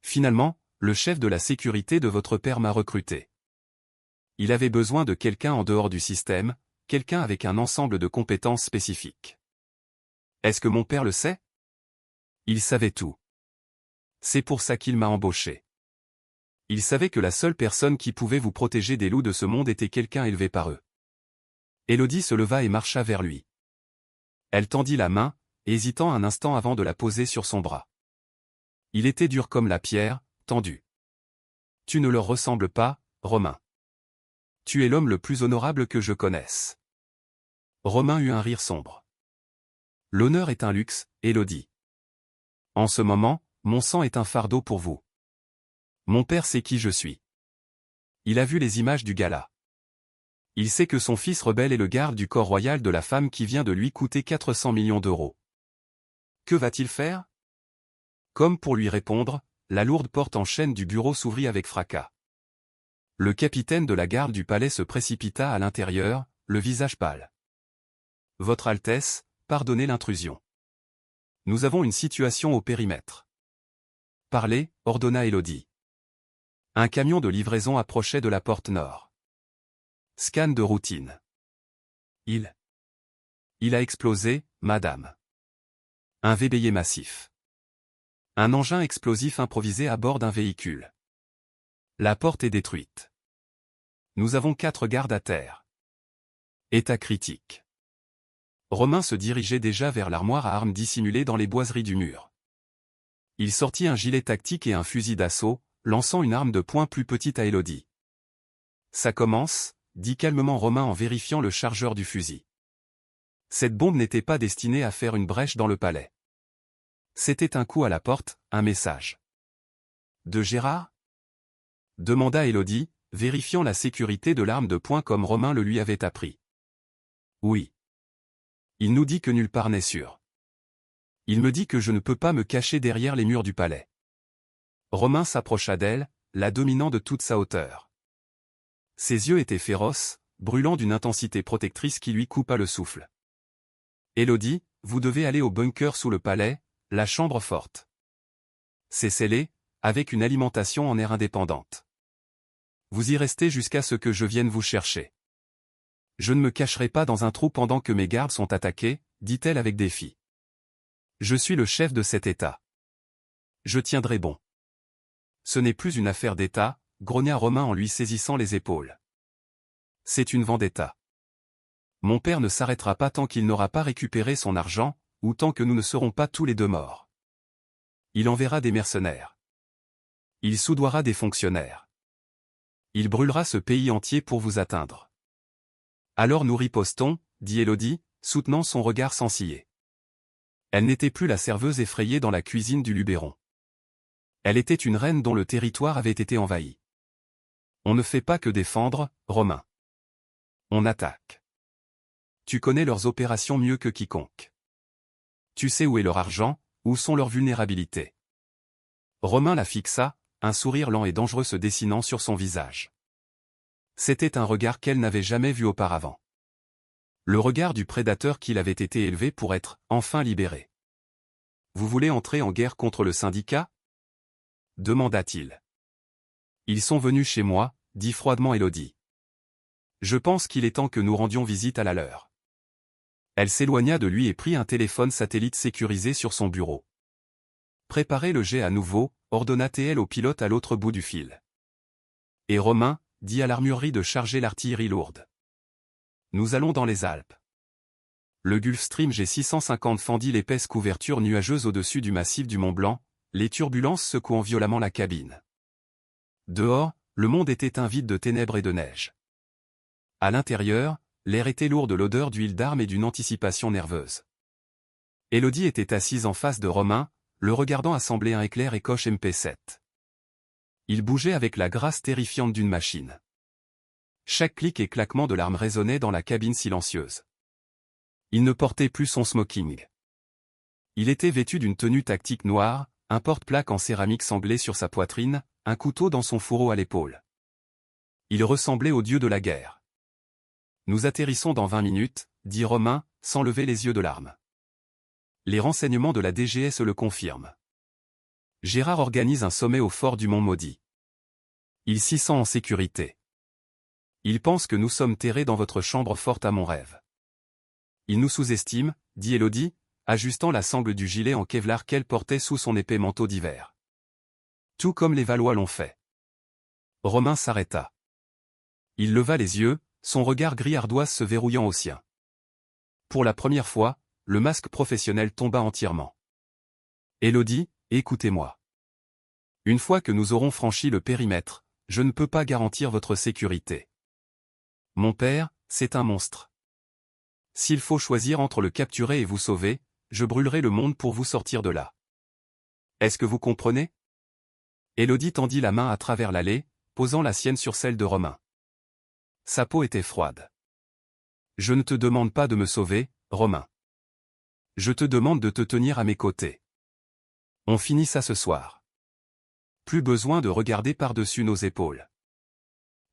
Finalement, le chef de la sécurité de votre père m'a recruté. Il avait besoin de quelqu'un en dehors du système, quelqu'un avec un ensemble de compétences spécifiques. Est-ce que mon père le sait ? Il savait tout. C'est pour ça qu'il m'a embauché. Il savait que la seule personne qui pouvait vous protéger des loups de ce monde était quelqu'un élevé par eux. Élodie se leva et marcha vers lui. Elle tendit la main, hésitant un instant avant de la poser sur son bras. Il était dur comme la pierre, tendu. Tu ne leur ressembles pas, Romain. Tu es l'homme le plus honorable que je connaisse. Romain eut un rire sombre. L'honneur est un luxe, Élodie. En ce moment, mon sang est un fardeau pour vous. Mon père sait qui je suis. Il a vu les images du gala. Il sait que son fils rebelle est le garde du corps royal de la femme qui vient de lui coûter 400 millions d'euros. Que va-t-il faire ? Comme pour lui répondre, la lourde porte en chêne du bureau s'ouvrit avec fracas. Le capitaine de la garde du palais se précipita à l'intérieur, le visage pâle. Votre Altesse, pardonnez l'intrusion. Nous avons une situation au périmètre. Parlez, ordonna Élodie. Un camion de livraison approchait de la porte nord. Scan de routine. Il a explosé, madame. Un VBI massif. Un engin explosif improvisé à bord d'un véhicule. La porte est détruite. Nous avons 4 gardes à terre. État critique. Romain se dirigeait déjà vers l'armoire à armes dissimulée dans les boiseries du mur. Il sortit un gilet tactique et un fusil d'assaut, lançant une arme de poing plus petite à Élodie. Ça commence, dit calmement Romain en vérifiant le chargeur du fusil. Cette bombe n'était pas destinée à faire une brèche dans le palais. C'était un coup à la porte, un message. De Gérard ? Demanda Élodie, vérifiant la sécurité de l'arme de poing comme Romain le lui avait appris. Oui. Il nous dit que nulle part n'est sûr. Il me dit que je ne peux pas me cacher derrière les murs du palais. Romain s'approcha d'elle, la dominant de toute sa hauteur. Ses yeux étaient féroces, brûlant d'une intensité protectrice qui lui coupa le souffle. Élodie, vous devez aller au bunker sous le palais, la chambre forte. C'est scellé, avec une alimentation en air indépendante. Vous y restez jusqu'à ce que je vienne vous chercher. Je ne me cacherai pas dans un trou pendant que mes gardes sont attaqués, dit-elle avec défi. Je suis le chef de cet État. Je tiendrai bon. Ce n'est plus une affaire d'État, grogna Romain en lui saisissant les épaules. C'est une vendetta. Mon père ne s'arrêtera pas tant qu'il n'aura pas récupéré son argent, ou tant que nous ne serons pas tous les deux morts. Il enverra des mercenaires. Il soudoiera des fonctionnaires. Il brûlera ce pays entier pour vous atteindre. Alors nous ripostons, dit Élodie, soutenant son regard sans ciller. Elle n'était plus la serveuse effrayée dans la cuisine du Luberon. Elle était une reine dont le territoire avait été envahi. On ne fait pas que défendre, Romain. On attaque. Tu connais leurs opérations mieux que quiconque. Tu sais où est leur argent, où sont leurs vulnérabilités. Romain la fixa, un sourire lent et dangereux se dessinant sur son visage. C'était un regard qu'elle n'avait jamais vu auparavant. Le regard du prédateur qu'il avait été élevé pour être, enfin libéré. Vous voulez entrer en guerre contre le syndicat ? Demanda-t-il. Ils sont venus chez moi, dit froidement Élodie. Je pense qu'il est temps que nous rendions visite à la leur. Elle s'éloigna de lui et prit un téléphone satellite sécurisé sur son bureau. Préparez le jet à nouveau, ordonna-t-elle au pilote à l'autre bout du fil. Et Romain, dit à l'armurerie de charger l'artillerie lourde. Nous allons dans les Alpes. Le Gulfstream G650 fendit l'épaisse couverture nuageuse au-dessus du massif du Mont Blanc, les turbulences secouant violemment la cabine. Dehors, le monde était un vide de ténèbres et de neige. À l'intérieur, l'air était lourd de l'odeur d'huile d'arme et d'une anticipation nerveuse. Élodie était assise en face de Romain, le regardant assembler un éclair et coche MP7. Il bougeait avec la grâce terrifiante d'une machine. Chaque clic et claquement de l'arme résonnait dans la cabine silencieuse. Il ne portait plus son smoking. Il était vêtu d'une tenue tactique noire, un porte-plaque en céramique sanglé sur sa poitrine, un couteau dans son fourreau à l'épaule. Il ressemblait au dieu de la guerre. Nous atterrissons dans 20 minutes, dit Romain, sans lever les yeux de l'arme. Les renseignements de la DGS le confirment. Gérard organise un sommet au fort du Mont Maudit. Il s'y sent en sécurité. Il pense que nous sommes terrés dans votre chambre forte à mon rêve. Il nous sous-estime, dit Élodie, ajustant la sangle du gilet en kevlar qu'elle portait sous son épais manteau d'hiver. Tout comme les Valois l'ont fait. Romain s'arrêta. Il leva les yeux, son regard gris ardoise se verrouillant au sien. Pour la première fois, le masque professionnel tomba entièrement. Élodie, écoutez-moi. Une fois que nous aurons franchi le périmètre, je ne peux pas garantir votre sécurité. Mon père, c'est un monstre. S'il faut choisir entre le capturer et vous sauver, je brûlerai le monde pour vous sortir de là. Est-ce que vous comprenez ? Élodie tendit la main à travers l'allée, posant la sienne sur celle de Romain. Sa peau était froide. Je ne te demande pas de me sauver, Romain. Je te demande de te tenir à mes côtés. On finit ça ce soir. Plus besoin de regarder par-dessus nos épaules.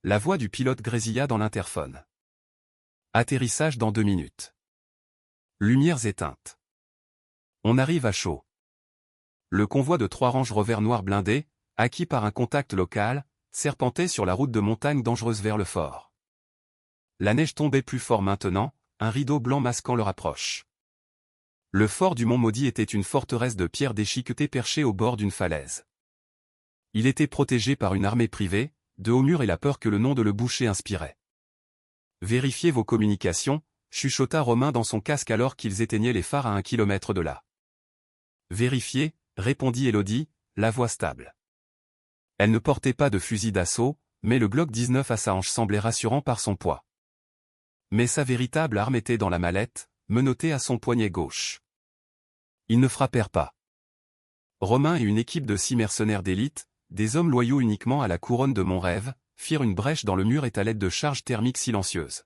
La voix du pilote grésilla dans l'interphone. Atterrissage dans 2 minutes. Lumières éteintes. On arrive à chaud. Le convoi de 3 Range Rover noirs blindés, acquis par un contact local, serpentait sur la route de montagne dangereuse vers le fort. La neige tombait plus fort maintenant, un rideau blanc masquant leur approche. Le fort du Mont-Maudit était une forteresse de pierre déchiquetée perchée au bord d'une falaise. Il était protégé par une armée privée, de hauts murs et la peur que le nom de le boucher inspirait. Vérifiez vos communications, chuchota Romain dans son casque alors qu'ils éteignaient les phares à 1 kilomètre de là. Vérifiez, répondit Élodie, la voix stable. Elle ne portait pas de fusil d'assaut, mais le Glock 19 à sa hanche semblait rassurant par son poids. Mais sa véritable arme était dans la mallette, menottée à son poignet gauche. Ils ne frappèrent pas. Romain et une équipe de 6 mercenaires d'élite, des hommes loyaux uniquement à la couronne de Montrêve, firent une brèche dans le mur et à l'aide de charges thermiques silencieuses.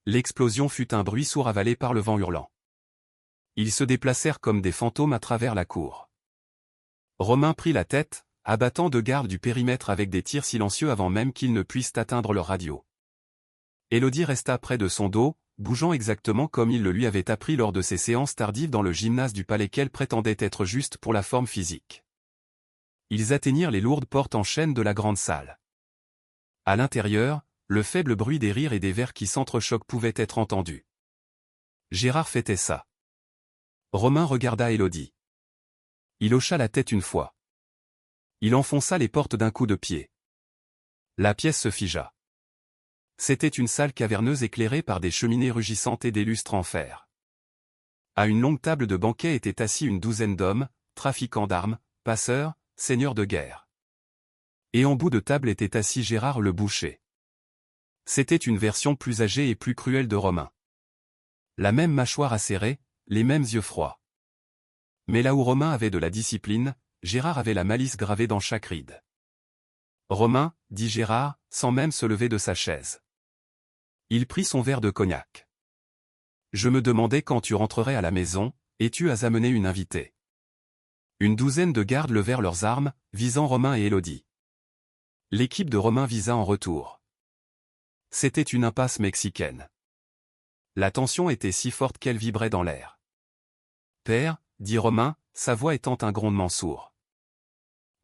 L'explosion fut un bruit sourd avalé par le vent hurlant. Ils se déplacèrent comme des fantômes à travers la cour. Romain prit la tête, abattant 2 gardes du périmètre avec des tirs silencieux avant même qu'ils ne puissent atteindre leur radio. Élodie resta près de son dos, bougeant exactement comme il le lui avait appris lors de ses séances tardives dans le gymnase du palais qu'elle prétendait être juste pour la forme physique. Ils atteignirent les lourdes portes en chêne de la grande salle. À l'intérieur, le faible bruit des rires et des verres qui s'entrechoquent pouvait être entendu. Gérard fêtait ça. Romain regarda Élodie. Il hocha la tête une fois. Il enfonça les portes d'un coup de pied. La pièce se figea. C'était une salle caverneuse éclairée par des cheminées rugissantes et des lustres en fer. À une longue table de banquet étaient assis une douzaine d'hommes, trafiquants d'armes, passeurs, seigneurs de guerre. Et en bout de table était assis Gérard le boucher. C'était une version plus âgée et plus cruelle de Romain. La même mâchoire acérée, les mêmes yeux froids. Mais là où Romain avait de la discipline, Gérard avait la malice gravée dans chaque ride. « Romain, dit Gérard, sans même se lever de sa chaise. Il prit son verre de cognac. Je me demandais quand tu rentrerais à la maison, et tu as amené une invitée. Une douzaine de gardes levèrent leurs armes, visant Romain et Élodie. L'équipe de Romain visa en retour. C'était une impasse mexicaine. La tension était si forte qu'elle vibrait dans l'air. Père, dit Romain, sa voix étant un grondement sourd.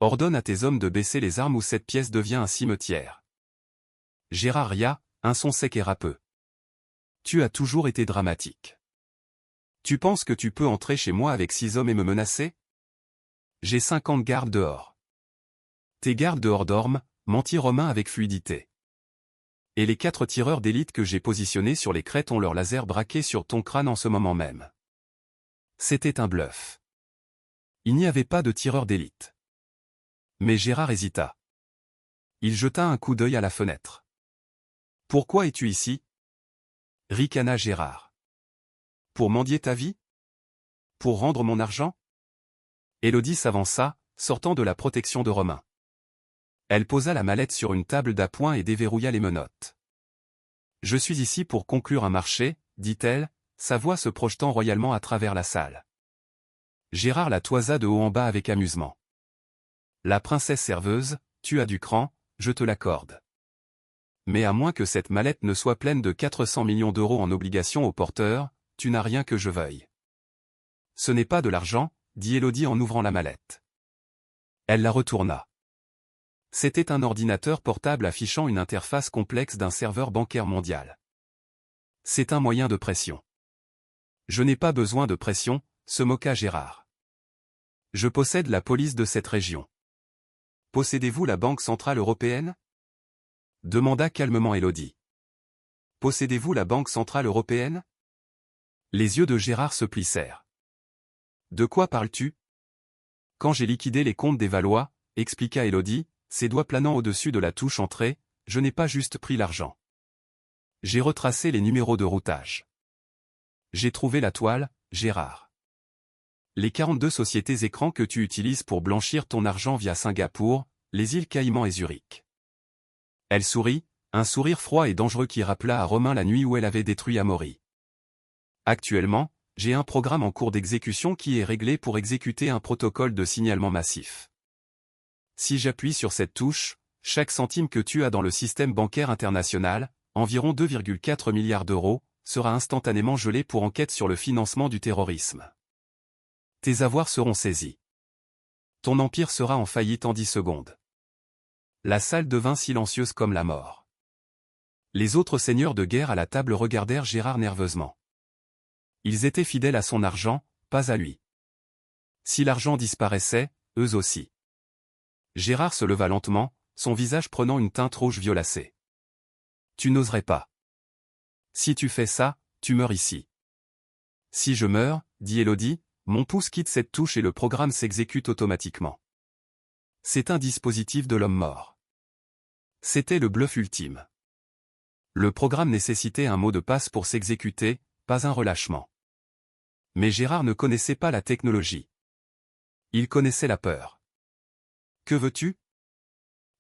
Ordonne à tes hommes de baisser les armes ou cette pièce devient un cimetière. Gérard ria, un son sec et râpeux. Tu as toujours été dramatique. Tu penses que tu peux entrer chez moi avec 6 hommes et me menacer? J'ai 50 gardes dehors. Tes gardes dehors dorment, mentit Romain avec fluidité. Et les 4 tireurs d'élite que j'ai positionnés sur les crêtes ont leur laser braqué sur ton crâne en ce moment même. C'était un bluff. Il n'y avait pas de tireurs d'élite. Mais Gérard hésita. Il jeta un coup d'œil à la fenêtre. Pourquoi es-tu ici? Ricana Gérard. Pour mendier ta vie? Pour rendre mon argent? Élodie s'avança, sortant de la protection de Romain. Elle posa la mallette sur une table d'appoint et déverrouilla les menottes. Je suis ici pour conclure un marché, dit-elle, sa voix se projetant royalement à travers la salle. Gérard la toisa de haut en bas avec amusement. La princesse serveuse, tu as du cran, je te l'accorde. Mais à moins que cette mallette ne soit pleine de 400 millions d'euros en obligations au porteur, tu n'as rien que je veuille. Ce n'est pas de l'argent, dit Élodie en ouvrant la mallette. Elle la retourna. C'était un ordinateur portable affichant une interface complexe d'un serveur bancaire mondial. C'est un moyen de pression. Je n'ai pas besoin de pression, se moqua Gérard. Je possède la police de cette région. Possédez-vous la Banque Centrale Européenne? Demanda calmement Élodie. Possédez-vous la Banque Centrale Européenne? Les yeux de Gérard se plissèrent. De quoi parles-tu? Quand j'ai liquidé les comptes des Valois, expliqua Élodie, ses doigts planant au-dessus de la touche entrée, je n'ai pas juste pris l'argent. J'ai retracé les numéros de routage. J'ai trouvé la toile, Gérard. Les 42 sociétés écrans que tu utilises pour blanchir ton argent via Singapour, les îles Caïmans et Zurich. Elle sourit, un sourire froid et dangereux qui rappela à Romain la nuit où elle avait détruit Amaury. Actuellement, j'ai un programme en cours d'exécution qui est réglé pour exécuter un protocole de signalement massif. Si j'appuie sur cette touche, chaque centime que tu as dans le système bancaire international, environ 2,4 milliards d'euros, sera instantanément gelé pour enquête sur le financement du terrorisme. Tes avoirs seront saisis. Ton empire sera en faillite en 10 secondes. La salle devint silencieuse comme la mort. Les autres seigneurs de guerre à la table regardèrent Gérard nerveusement. Ils étaient fidèles à son argent, pas à lui. Si l'argent disparaissait, eux aussi. Gérard se leva lentement, son visage prenant une teinte rouge violacée. Tu n'oserais pas. Si tu fais ça, tu meurs ici. Si je meurs, dit Élodie, mon pouce quitte cette touche et le programme s'exécute automatiquement. C'est un dispositif de l'homme mort. C'était le bluff ultime. Le programme nécessitait un mot de passe pour s'exécuter, pas un relâchement. Mais Gérard ne connaissait pas la technologie. Il connaissait la peur. Que veux-tu?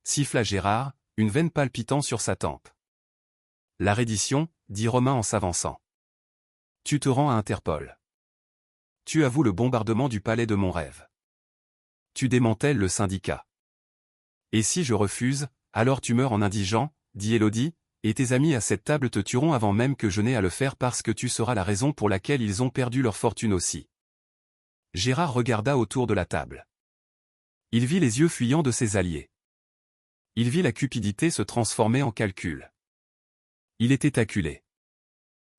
Siffla Gérard, une veine palpitant sur sa tempe. La reddition, dit Romain en s'avançant. Tu te rends à Interpol. Tu avoues le bombardement du palais de mon rêve. Tu démantèles le syndicat. Et si je refuse, alors tu meurs en indigent, dit Élodie, et tes amis à cette table te tueront avant même que je n'aie à le faire parce que tu seras la raison pour laquelle ils ont perdu leur fortune aussi. Gérard regarda autour de la table. Il vit les yeux fuyants de ses alliés. Il vit la cupidité se transformer en calcul. Il était acculé.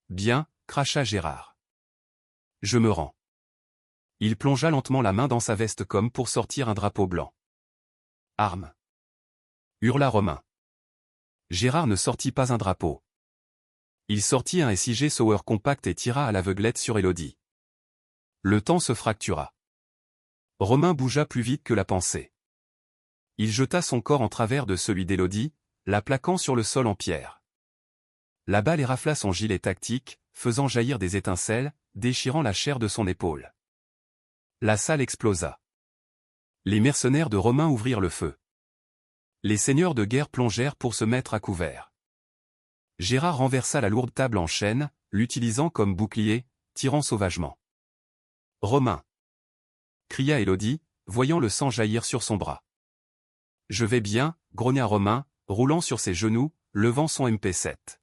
Bien, cracha Gérard. Je me rends. Il plongea lentement la main dans sa veste comme pour sortir un drapeau blanc. Arme. Hurla Romain. Gérard ne sortit pas un drapeau. Il sortit un SIG Sauer compact et tira à l'aveuglette sur Élodie. Le temps se fractura. Romain bougea plus vite que la pensée. Il jeta son corps en travers de celui d'Élodie, la plaquant sur le sol en pierre. La balle érafla son gilet tactique, faisant jaillir des étincelles, déchirant la chair de son épaule. La salle explosa. Les mercenaires de Romain ouvrirent le feu. Les seigneurs de guerre plongèrent pour se mettre à couvert. Gérard renversa la lourde table en chêne, l'utilisant comme bouclier, tirant sauvagement. « Romain !» cria Élodie, voyant le sang jaillir sur son bras. « Je vais bien » grogna Romain, roulant sur ses genoux, levant son MP7.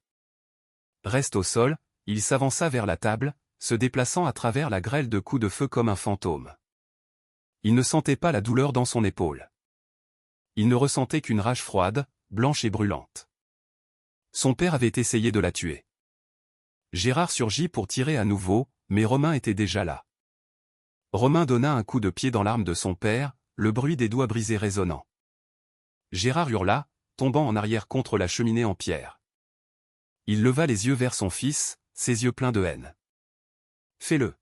Reste au sol, il s'avança vers la table, se déplaçant à travers la grêle de coups de feu comme un fantôme. Il ne sentait pas la douleur dans son épaule. Il ne ressentait qu'une rage froide, blanche et brûlante. Son père avait essayé de la tuer. Gérard surgit pour tirer à nouveau, mais Romain était déjà là. Romain donna un coup de pied dans l'arme de son père, le bruit des doigts brisés résonnant. Gérard hurla, tombant en arrière contre la cheminée en pierre. Il leva les yeux vers son fils, ses yeux pleins de haine. « Fais-le »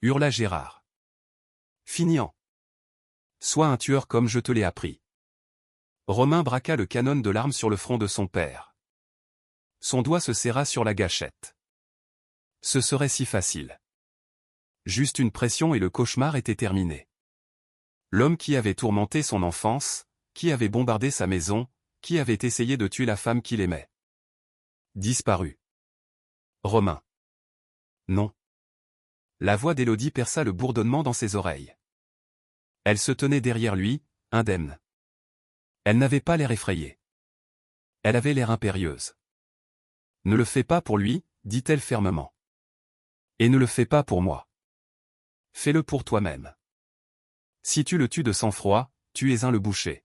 hurla Gérard. « Finiant. Sois un tueur comme je te l'ai appris. » Romain braqua le canon de l'arme sur le front de son père. Son doigt se serra sur la gâchette. Ce serait si facile. Juste une pression et le cauchemar était terminé. L'homme qui avait tourmenté son enfance, qui avait bombardé sa maison, qui avait essayé de tuer la femme qu'il aimait. Disparu. Romain. Non. La voix d'Élodie perça le bourdonnement dans ses oreilles. Elle se tenait derrière lui, indemne. Elle n'avait pas l'air effrayée. Elle avait l'air impérieuse. Ne le fais pas pour lui, dit-elle fermement. Et ne le fais pas pour moi. Fais-le pour toi-même. Si tu le tues de sang-froid, tu es un le boucher.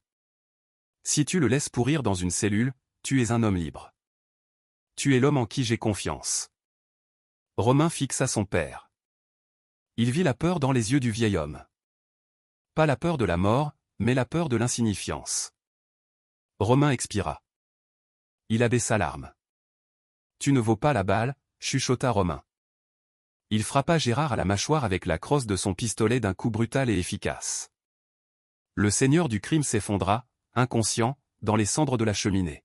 Si tu le laisses pourrir dans une cellule, tu es un homme libre. Tu es l'homme en qui j'ai confiance. Romain fixa son père. Il vit la peur dans les yeux du vieil homme. Pas la peur de la mort, mais la peur de l'insignifiance. Romain expira. Il abaissa l'arme. Tu ne vaux pas la balle, chuchota Romain. Il frappa Gérard à la mâchoire avec la crosse de son pistolet d'un coup brutal et efficace. Le seigneur du crime s'effondra, inconscient, dans les cendres de la cheminée.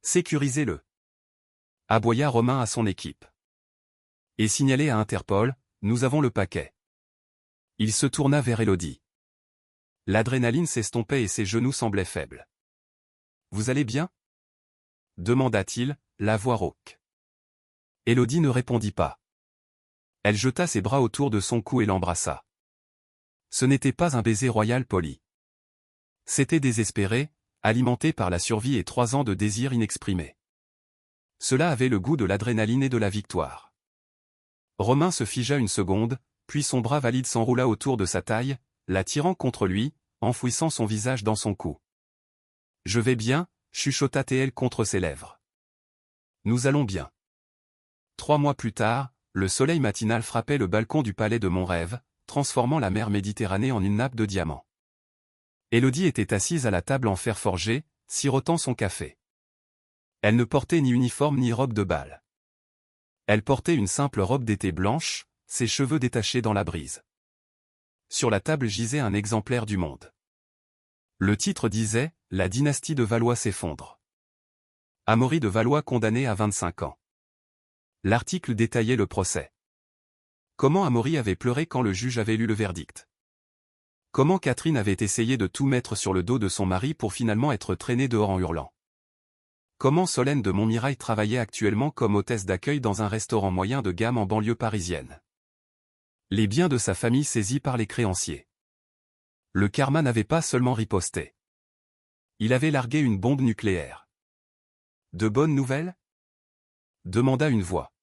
Sécurisez-le. Aboya Romain à son équipe. Et signalez à Interpol, nous avons le paquet. Il se tourna vers Élodie. L'adrénaline s'estompait et ses genoux semblaient faibles. Vous allez bien? Demanda-t-il, la voix rauque. Élodie ne répondit pas. Elle jeta ses bras autour de son cou et l'embrassa. Ce n'était pas un baiser royal poli. C'était désespéré, alimenté par la survie et 3 ans de désir inexprimé. Cela avait le goût de l'adrénaline et de la victoire. Romain se figea une seconde, puis son bras valide s'enroula autour de sa taille, l'attirant contre lui, enfouissant son visage dans son cou. « Je vais bien » chuchota T.L. contre ses lèvres. « Nous allons bien. » 3 mois plus tard, le soleil matinal frappait le balcon du palais de mon rêve, transformant la mer Méditerranée en une nappe de diamants. Élodie était assise à la table en fer forgé, sirotant son café. Elle ne portait ni uniforme ni robe de bal. Elle portait une simple robe d'été blanche, ses cheveux détachés dans la brise. Sur la table gisait un exemplaire du Monde. Le titre disait « La dynastie de Valois s'effondre ». Amaury de Valois condamné à 25 ans. L'article détaillait le procès. Comment Amaury avait pleuré quand le juge avait lu le verdict. Comment Catherine avait essayé de tout mettre sur le dos de son mari pour finalement être traînée dehors en hurlant. Comment Solène de Montmirail travaillait actuellement comme hôtesse d'accueil dans un restaurant moyen de gamme en banlieue parisienne. Les biens de sa famille saisis par les créanciers. Le karma n'avait pas seulement riposté. Il avait largué une bombe nucléaire. De bonnes nouvelles ? Demanda une voix.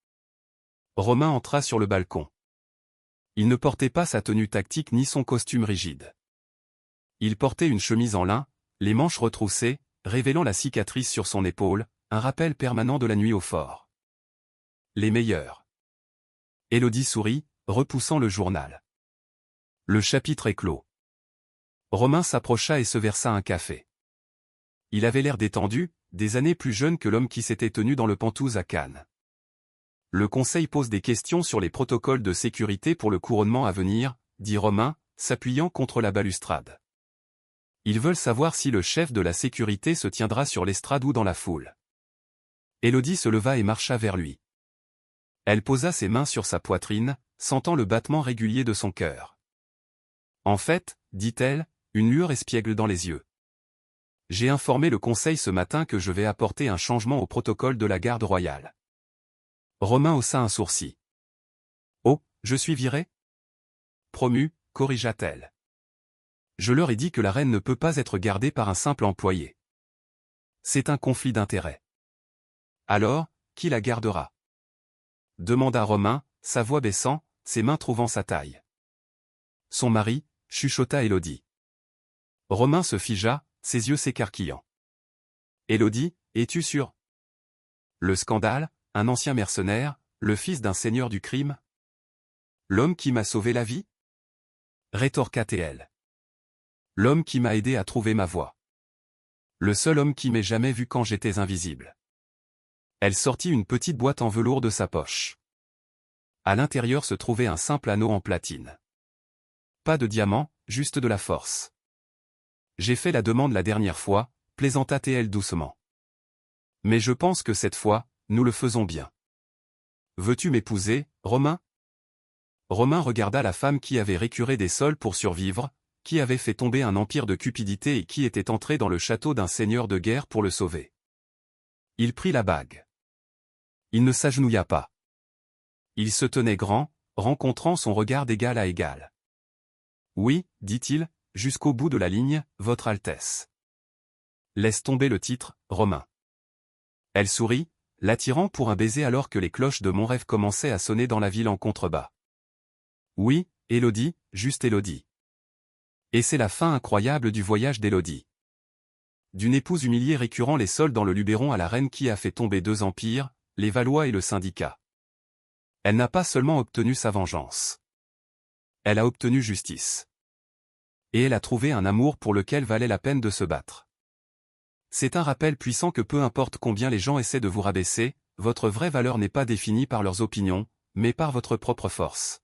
Romain entra sur le balcon. Il ne portait pas sa tenue tactique ni son costume rigide. Il portait une chemise en lin, les manches retroussées, révélant la cicatrice sur son épaule, un rappel permanent de la nuit au fort. Les meilleurs. Élodie sourit, repoussant le journal. Le chapitre est clos. Romain s'approcha et se versa un café. Il avait l'air détendu, des années plus jeune que l'homme qui s'était tenu dans le Penthouse à Cannes. Le conseil pose des questions sur les protocoles de sécurité pour le couronnement à venir, dit Romain, s'appuyant contre la balustrade. Ils veulent savoir si le chef de la sécurité se tiendra sur l'estrade ou dans la foule. Élodie se leva et marcha vers lui. Elle posa ses mains sur sa poitrine, sentant le battement régulier de son cœur. En fait, dit-elle, une lueur espiègle dans les yeux. J'ai informé le conseil ce matin que je vais apporter un changement au protocole de la garde royale. Romain haussa un sourcil. Oh, je suis viré ? Promu, corrigea-t-elle. Je leur ai dit que la reine ne peut pas être gardée par un simple employé. C'est un conflit d'intérêts. Alors, qui la gardera ? Demanda Romain, sa voix baissant, ses mains trouvant sa taille. Son mari, chuchota Élodie. Romain se figea, ses yeux s'écarquillant. Élodie, es-tu sûre ? Le scandale, un ancien mercenaire, le fils d'un seigneur du crime ? L'homme qui m'a sauvé la vie ? Rétorqua-t-elle. L'homme qui m'a aidé à trouver ma voie. Le seul homme qui m'ait jamais vu quand j'étais invisible. Elle sortit une petite boîte en velours de sa poche. À l'intérieur se trouvait un simple anneau en platine. Pas de diamant, juste de la force. J'ai fait la demande la dernière fois, plaisanta T.L. doucement. Mais je pense que cette fois, nous le faisons bien. Veux-tu m'épouser, Romain ? Romain regarda la femme qui avait récuré des sols pour survivre, qui avait fait tomber un empire de cupidité et qui était entré dans le château d'un seigneur de guerre pour le sauver. Il prit la bague. Il ne s'agenouilla pas. Il se tenait grand, rencontrant son regard d'égal à égal. Oui, dit-il, jusqu'au bout de la ligne, Votre Altesse. Laisse tomber le titre, Romain. Elle sourit, l'attirant pour un baiser alors que les cloches de Montreuil commençaient à sonner dans la ville en contrebas. Oui, Élodie, juste Élodie. Et c'est la fin incroyable du voyage d'Élodie. D'une épouse humiliée récurant les sols dans le Luberon à la reine qui a fait tomber 2 empires, les Valois et le syndicat. Elle n'a pas seulement obtenu sa vengeance. Elle a obtenu justice. Et elle a trouvé un amour pour lequel valait la peine de se battre. C'est un rappel puissant que peu importe combien les gens essaient de vous rabaisser, votre vraie valeur n'est pas définie par leurs opinions, mais par votre propre force.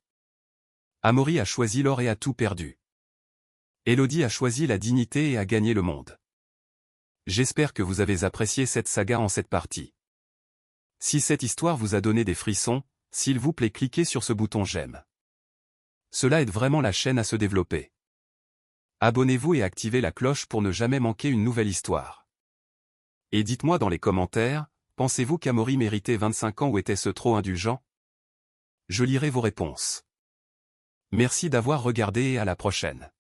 Amaury a choisi l'or et a tout perdu. Élodie a choisi la dignité et a gagné le monde. J'espère que vous avez apprécié cette saga en cette partie. Si cette histoire vous a donné des frissons, s'il vous plaît cliquez sur ce bouton j'aime. Cela aide vraiment la chaîne à se développer. Abonnez-vous et activez la cloche pour ne jamais manquer une nouvelle histoire. Et dites-moi dans les commentaires, pensez-vous qu'Amaury méritait 25 ans ou était-ce trop indulgent ? Je lirai vos réponses. Merci d'avoir regardé et à la prochaine.